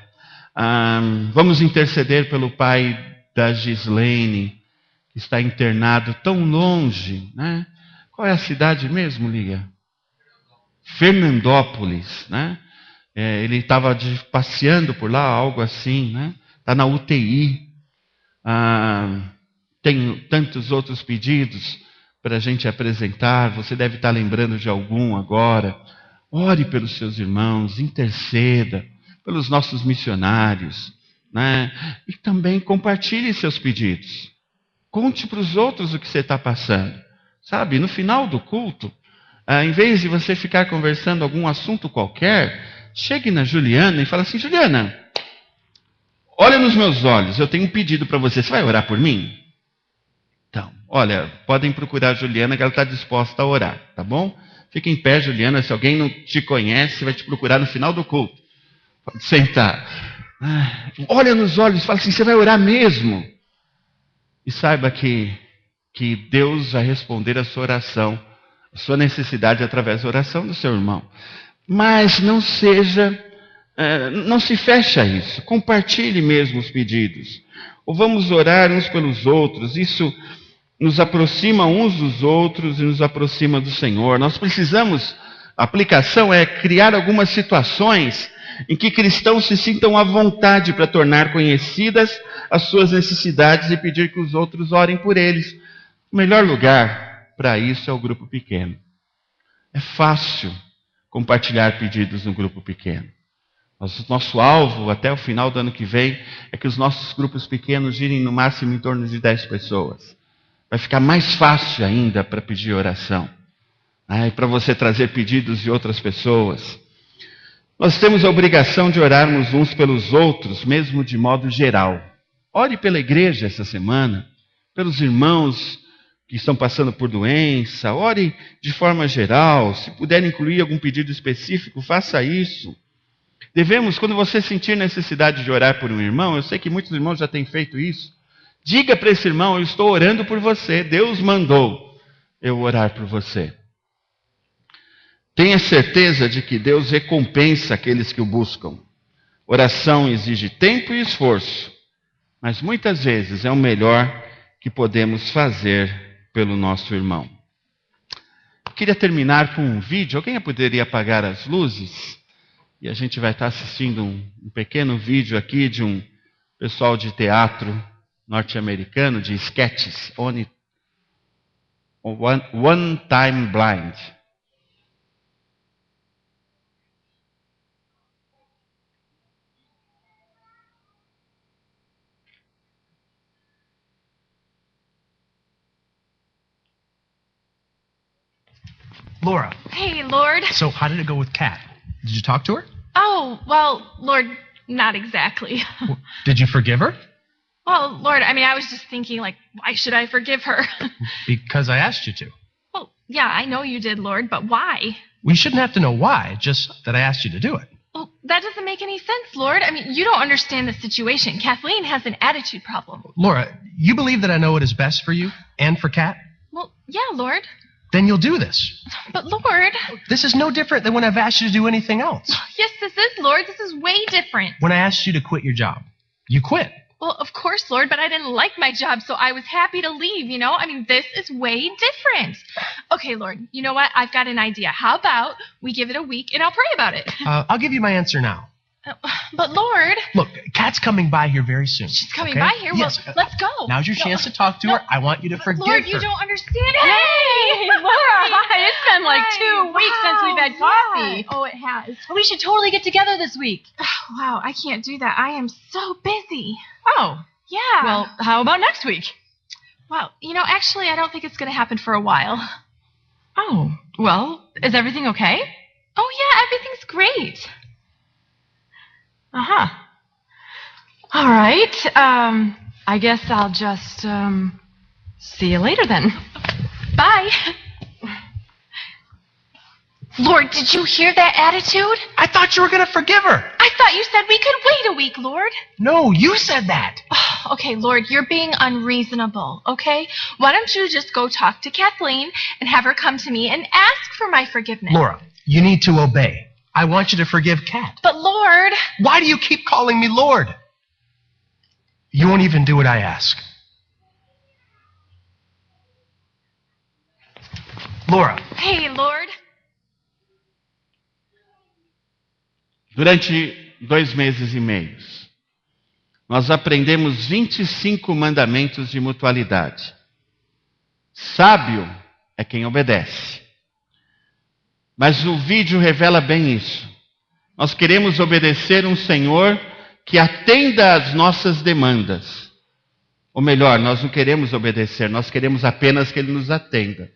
Vamos interceder pelo pai da Gislene, que está internado tão longe. Qual é a cidade mesmo, Lia? Fernandópolis. Ele estava passeando por lá, algo assim. Está na UTI. Tenho tantos outros pedidos para a gente apresentar. Você deve estar lembrando de algum agora. Ore pelos seus irmãos, interceda pelos nossos missionários, e também compartilhe seus pedidos. Conte para os outros o que você está passando. Sabe, no final do culto, em vez de você ficar conversando algum assunto qualquer, chegue na Juliana e fale assim: Juliana, olha nos meus olhos, eu tenho um pedido para você. Você vai orar por mim? Então, olha, podem procurar a Juliana, que ela está disposta a orar, tá bom? Fica em pé, Juliana. Se alguém não te conhece, vai te procurar no final do culto. Pode sentar. Olha nos olhos e fala assim: você vai orar mesmo? E saiba que Deus vai responder a sua oração, a sua necessidade através da oração do seu irmão. Mas não se feche a isso. Compartilhe mesmo os pedidos. Ou vamos orar uns pelos outros. Isso nos aproxima uns dos outros e nos aproxima do Senhor. Nós precisamos, a aplicação é criar algumas situações em que cristãos se sintam à vontade para tornar conhecidas as suas necessidades e pedir que os outros orem por eles. O melhor lugar para isso é o grupo pequeno. É fácil compartilhar pedidos no grupo pequeno. Nosso alvo até o final do ano que vem é que os nossos grupos pequenos girem no máximo em torno de 10 pessoas. Vai ficar mais fácil ainda para pedir oração. E para você trazer pedidos de outras pessoas. Nós temos a obrigação de orarmos uns pelos outros, mesmo de modo geral. Ore pela igreja essa semana, pelos irmãos que estão passando por doença, ore de forma geral. Se puder incluir algum pedido específico, faça isso. Devemos, quando você sentir necessidade de orar por um irmão, eu sei que muitos irmãos já têm feito isso, diga para esse irmão: eu estou orando por você, Deus mandou eu orar por você. Tenha certeza de que Deus recompensa aqueles que o buscam. Oração exige tempo e esforço, mas muitas vezes é o melhor que podemos fazer pelo nosso irmão. Queria terminar com um vídeo. Alguém poderia apagar as luzes? E a gente vai estar assistindo um pequeno vídeo aqui de um pessoal de teatro norte-americano, de sketches, One Time Blind. Laura. Hey, Lord. So how did it go with Kat? Did you talk to her? Oh, well, Lord, not exactly. Did you forgive her? Well, Lord, I mean, I was just thinking, like, why should I forgive her? Because I asked you to. Well, yeah, I know you did, Lord, but why? We shouldn't have to know why, just that I asked you to do it. Well, that doesn't make any sense, Lord. I mean, you don't understand the situation. Kathleen has an attitude problem. Laura, you believe that I know what is best for you and for Kat? Well, yeah, Lord. Then you'll do this. But, Lord. This is no different than when I've asked you to do anything else. Yes, this is, Lord. This is way different. When I asked you to quit your job, you quit. Well, of course, Lord, but I didn't like my job, so I was happy to leave, you know? I mean, this is way different. Okay, Lord, you know what? I've got an idea. How about we give it a week and I'll pray about it? I'll give you my answer now. But, Lord. Look, Kat's coming by here very soon. She's coming by here? Yes. Well, let's go. Now's your chance to talk to her. I want you to forgive Lord, her. you don't understand. Hey, Laura, hi. It's been like 2 weeks since we've had coffee. Oh, it has. We should totally get together this week. Oh, wow, I can't do that. I am so busy. Oh. Yeah. Well, how about next week? Well, you know, actually, I don't think it's going to happen for a while. Oh, well, is everything okay? Oh, yeah, everything's great. Uh-huh. All right. I guess I'll just, see you later then. Bye. Lord, did you hear that attitude? I thought you were going to forgive her. I thought you said we could wait a week, Lord. No, you said that. Oh, okay, Lord, you're being unreasonable, okay? Why don't you just go talk to Kathleen and have her come to me and ask for my forgiveness? Laura, you need to obey. I want you to forgive Kat. But, Lord... Why do you keep calling me Lord? You won't even do what I ask. Laura. Hey, Lord. Durante 2 meses e meio, nós aprendemos 25 mandamentos de mutualidade. Sábio é quem obedece. Mas o vídeo revela bem isso. Nós queremos obedecer um Senhor que atenda às nossas demandas. Ou melhor, nós não queremos obedecer, nós queremos apenas que Ele nos atenda.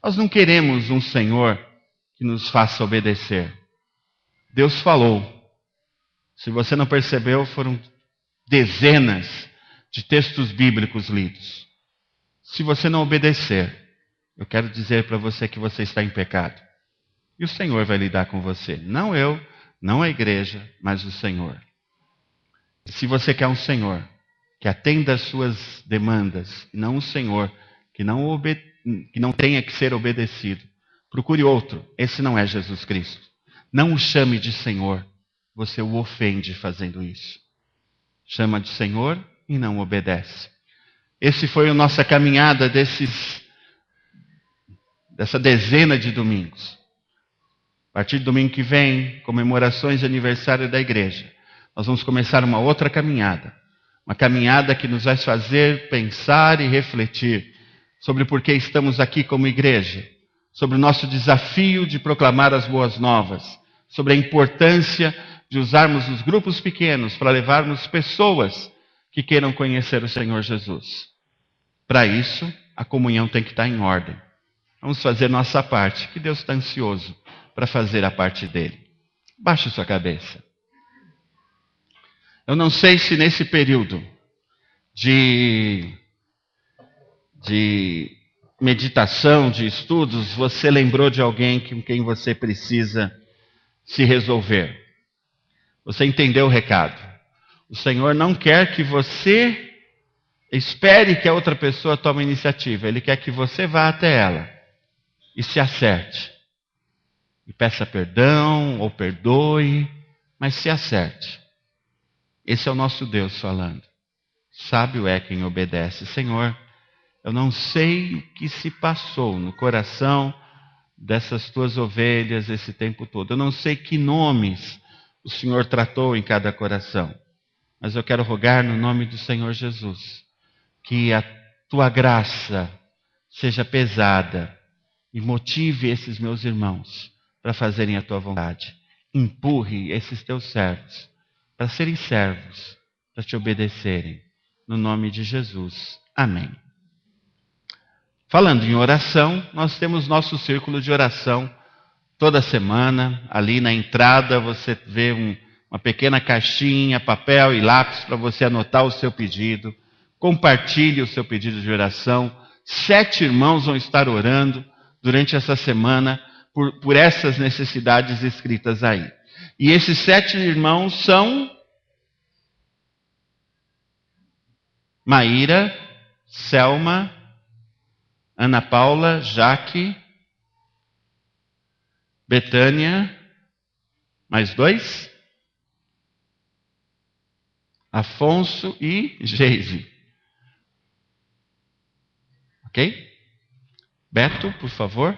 Nós não queremos um Senhor que nos faça obedecer. Deus falou. Se você não percebeu, foram dezenas de textos bíblicos lidos. Se você não obedecer, eu quero dizer para você que você está em pecado. E o Senhor vai lidar com você. Não eu, não a igreja, mas o Senhor. E se você quer um Senhor que atenda às suas demandas, e não um Senhor que não tenha que ser obedecido, procure outro. Esse não é Jesus Cristo. Não o chame de Senhor. Você o ofende fazendo isso. Chama de Senhor e não obedece. Esse foi a nossa caminhada dessa dezena de domingos. A partir do domingo que vem, comemorações de aniversário da igreja, nós vamos começar uma outra caminhada. Uma caminhada que nos vai fazer pensar e refletir sobre por que estamos aqui como igreja, sobre o nosso desafio de proclamar as boas novas, sobre a importância de usarmos os grupos pequenos para levarmos pessoas que queiram conhecer o Senhor Jesus. Para isso, a comunhão tem que estar em ordem. Vamos fazer nossa parte, que Deus está ansioso para fazer a parte dele. Baixe sua cabeça. Eu não sei se nesse período de meditação, de estudos, você lembrou de alguém com quem você precisa se resolver. Você entendeu o recado. O Senhor não quer que você espere que a outra pessoa tome iniciativa. Ele quer que você vá até ela e se acerte. E peça perdão ou perdoe, mas se acerte. Esse é o nosso Deus falando. Sábio é quem obedece. Senhor, eu não sei o que se passou no coração dessas tuas ovelhas esse tempo todo. Eu não sei que nomes o Senhor tratou em cada coração. Mas eu quero rogar no nome do Senhor Jesus que a tua graça seja pesada e motive esses meus irmãos para fazerem a tua vontade. Empurre esses teus servos para serem servos, para te obedecerem. No nome de Jesus. Amém. Falando em oração, nós temos nosso círculo de oração toda semana. Ali na entrada você vê uma pequena caixinha, papel e lápis para você anotar o seu pedido. Compartilhe o seu pedido de oração. 7 irmãos vão estar orando durante essa semana por essas necessidades escritas aí. E esses 7 irmãos são Maíra, Selma, Ana Paula, Jaque, Betânia, mais 2, Afonso e Geise. Ok? Beto, por favor.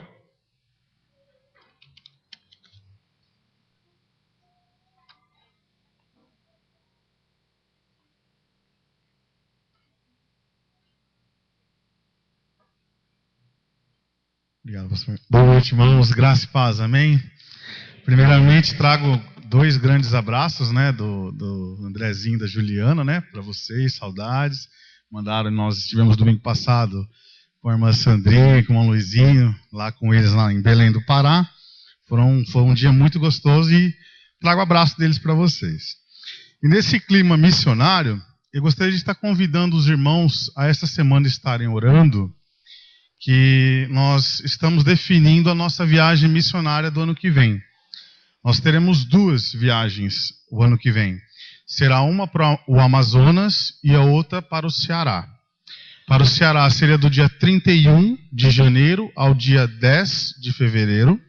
Obrigado, pastor. Boa noite, irmãos. Graça e paz, amém? Primeiramente, trago 2 grandes abraços, né, do Andrezinho e da Juliana, né, para vocês, saudades. Mandaram, nós estivemos domingo passado com a irmã Sandrinha, com o irmão Luizinho, lá com eles lá em Belém do Pará. Foi um dia muito gostoso e trago abraço deles para vocês. E nesse clima missionário, eu gostaria de estar convidando os irmãos a essa semana estarem orando, que nós estamos definindo a nossa viagem missionária do ano que vem. Nós teremos 2 viagens o ano que vem. Será uma para o Amazonas e a outra para o Ceará. Para o Ceará seria do dia 31 de janeiro ao dia 10 de fevereiro.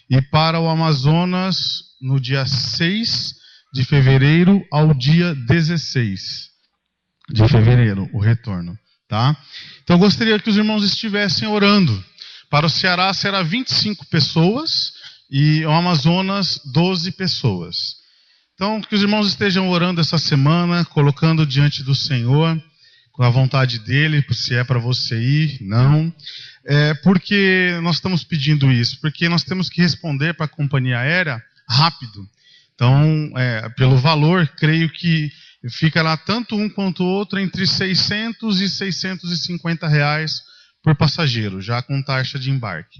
E para o Amazonas no dia 6 de fevereiro ao dia 16 de fevereiro, o retorno. Tá? Então eu gostaria que os irmãos estivessem orando. Para o Ceará será 25 pessoas e o Amazonas 12 pessoas. Então que os irmãos estejam orando essa semana, colocando diante do Senhor, com a vontade dele, se é para você ir, não. Porque nós estamos pedindo isso? Porque nós temos que responder para a companhia aérea rápido. Então, pelo valor, creio que fica lá tanto um quanto o outro entre 600 e 650 reais por passageiro, já com taxa de embarque.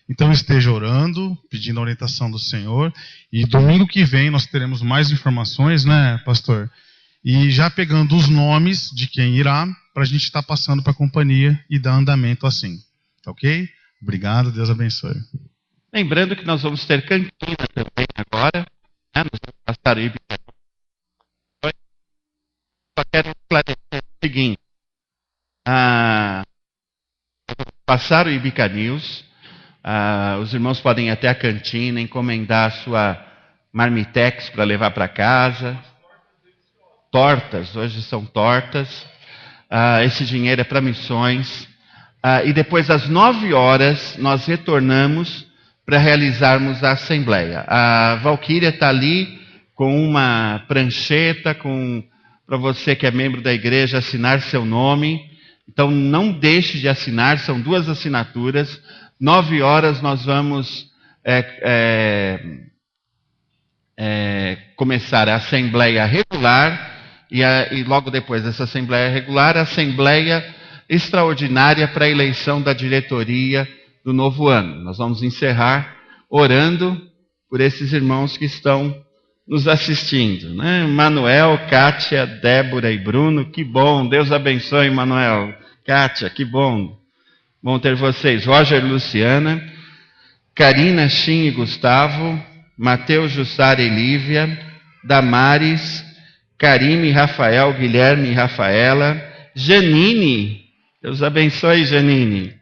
Então esteja orando, pedindo a orientação do Senhor. E domingo que vem nós teremos mais informações, né, pastor? E já pegando os nomes de quem irá, para a gente estar passando para a companhia e dar andamento assim. Ok? Obrigado, Deus abençoe. Lembrando que nós vamos ter cantina também agora, né, nos Passaruíbe. Só quero esclarecer o seguinte. Passaram o Ibica News. Os irmãos podem ir até a cantina, encomendar a sua marmitex para levar para casa. Tortas, hoje são tortas. Esse dinheiro é para missões. E depois, às 9 horas, nós retornamos para realizarmos a assembleia. A Valquíria está ali com uma prancheta, para você que é membro da igreja assinar seu nome. Então não deixe de assinar, são 2 assinaturas. 9 horas nós vamos começar a assembleia regular e logo depois dessa assembleia regular, a assembleia extraordinária para a eleição da diretoria do novo ano. Nós vamos encerrar orando por esses irmãos que estão nos assistindo, né? Manuel, Kátia, Débora e Bruno, que bom, Deus abençoe, Manuel, Kátia, que bom ter vocês. Roger, Luciana, Karina, Chim e Gustavo, Mateus, Jussara e Lívia, Damares, Karime, Rafael, Guilherme e Rafaela, Janine, Deus abençoe, Janine,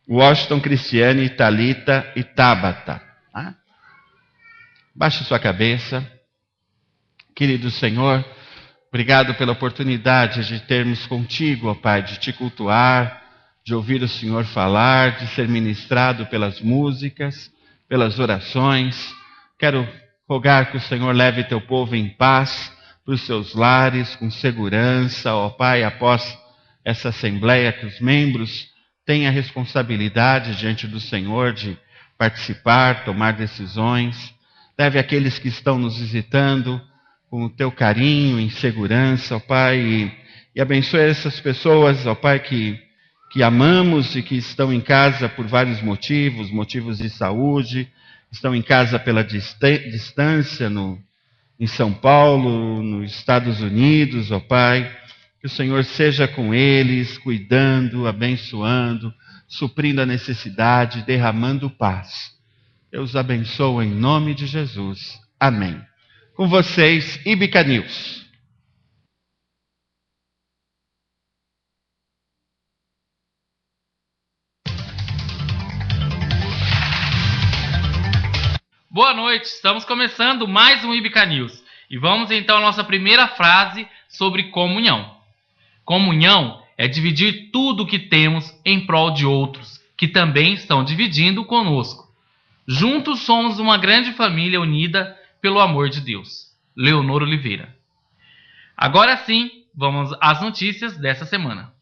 Washington, Cristiane, Thalita e Tabata. Tá? Baixe sua cabeça. Querido Senhor, obrigado pela oportunidade de termos contigo, ó Pai, de te cultuar, de ouvir o Senhor falar, de ser ministrado pelas músicas, pelas orações. Quero rogar que o Senhor leve teu povo em paz para os seus lares, com segurança, ó Pai, após essa assembleia, que os membros tenham a responsabilidade diante do Senhor de participar, tomar decisões. Leve aqueles que estão nos visitando com o teu carinho, em segurança, ó Pai, e abençoe essas pessoas, ó Pai, que amamos e que estão em casa por vários motivos de saúde, estão em casa pela distância em São Paulo, nos Estados Unidos, ó Pai, que o Senhor seja com eles, cuidando, abençoando, suprindo a necessidade, derramando paz. Deus abençoe em nome de Jesus. Amém. Com vocês, Íbica News. Boa noite, estamos começando mais um Íbica News. E vamos então à nossa primeira frase sobre comunhão. Comunhão é dividir tudo o que temos em prol de outros, que também estão dividindo conosco. Juntos somos uma grande família unida pelo amor de Deus. Leonor Oliveira. Agora sim, vamos às notícias dessa semana.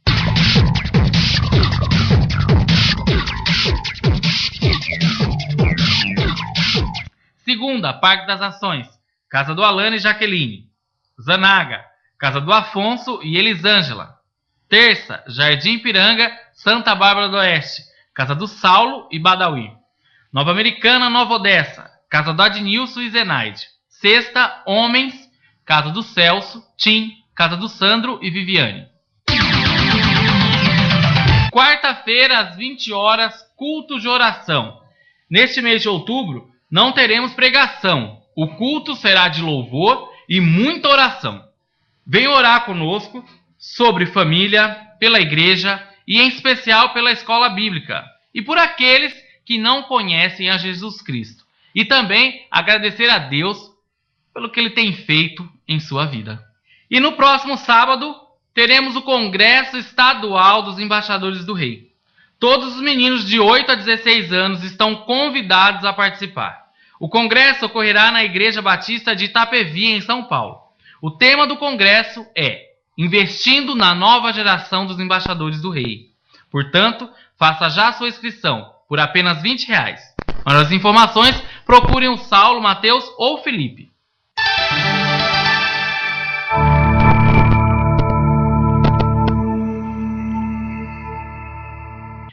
Segunda, Parque das Nações, casa do Alane e Jaqueline. Zanaga, casa do Afonso e Elisângela. Terça, Jardim Piranga, Santa Bárbara do Oeste, casa do Saulo e Badawi. Nova Americana, Nova Odessa, casa do Adnilson e Zenaide. Sexta, Homens, casa do Celso, Tim, casa do Sandro e Viviane. Quarta-feira, às 20 horas, culto de oração. Neste mês de outubro, não teremos pregação. O culto será de louvor e muita oração. Venha orar conosco sobre família, pela igreja e em especial pela escola bíblica. E por aqueles que não conhecem a Jesus Cristo. E também agradecer a Deus pelo que Ele tem feito em sua vida. E no próximo sábado, teremos o Congresso Estadual dos Embaixadores do Rei. Todos os meninos de 8 a 16 anos estão convidados a participar. O congresso ocorrerá na Igreja Batista de Itapevi, em São Paulo. O tema do congresso é Investindo na Nova Geração dos Embaixadores do Rei. Portanto, faça já a sua inscrição por apenas R$20. Maiores informações, procurem o Saulo, Mateus ou o Felipe.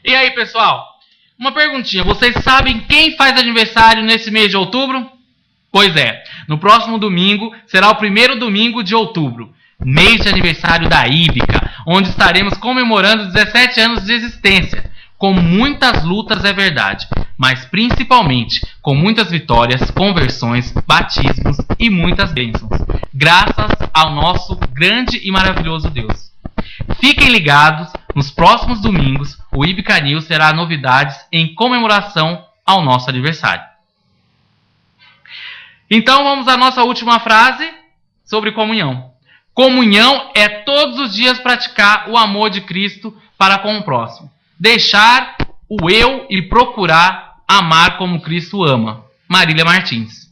E aí, pessoal? Uma perguntinha. Vocês sabem quem faz aniversário nesse mês de outubro? Pois é. No próximo domingo será o primeiro domingo de outubro. Mês de aniversário da Íbica, onde estaremos comemorando 17 anos de existência. Com muitas lutas, é verdade, mas principalmente com muitas vitórias, conversões, batismos e muitas bênçãos, graças ao nosso grande e maravilhoso Deus. Fiquem ligados, nos próximos domingos, o Íbica News terá novidades em comemoração ao nosso aniversário. Então vamos à nossa última frase sobre comunhão. Comunhão é todos os dias praticar o amor de Cristo para com o próximo. Deixar o eu e procurar amar como Cristo ama. Marília Martins.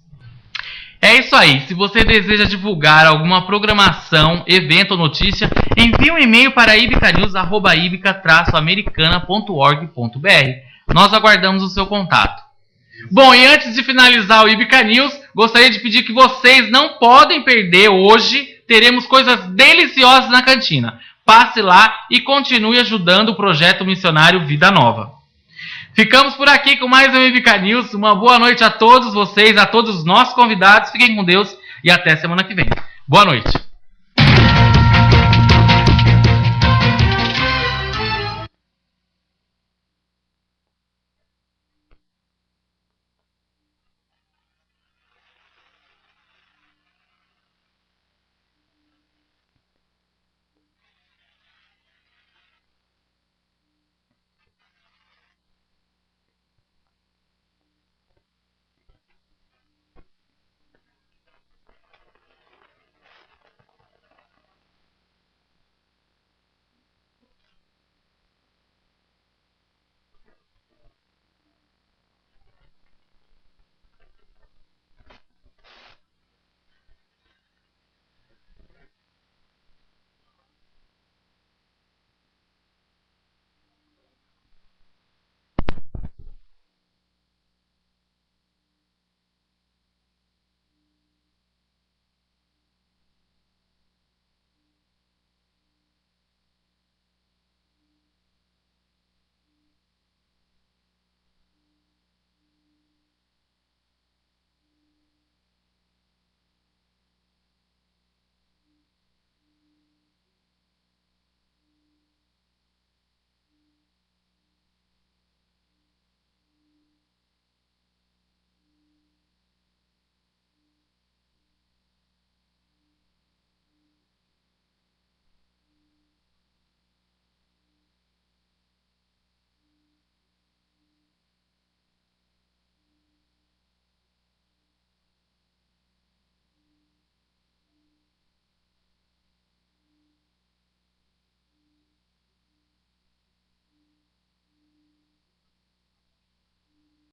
É isso aí. Se você deseja divulgar alguma programação, evento ou notícia, envie um e-mail para ibicanews@ibica-americana.org.br. Nós aguardamos o seu contato. Bom, e antes de finalizar o Íbica News, gostaria de pedir que vocês não podem perder hoje. Teremos coisas deliciosas na cantina. Passe lá e continue ajudando o projeto missionário Vida Nova. Ficamos por aqui com mais um MBK News. Uma boa noite a todos vocês, a todos os nossos convidados. Fiquem com Deus e até semana que vem. Boa noite.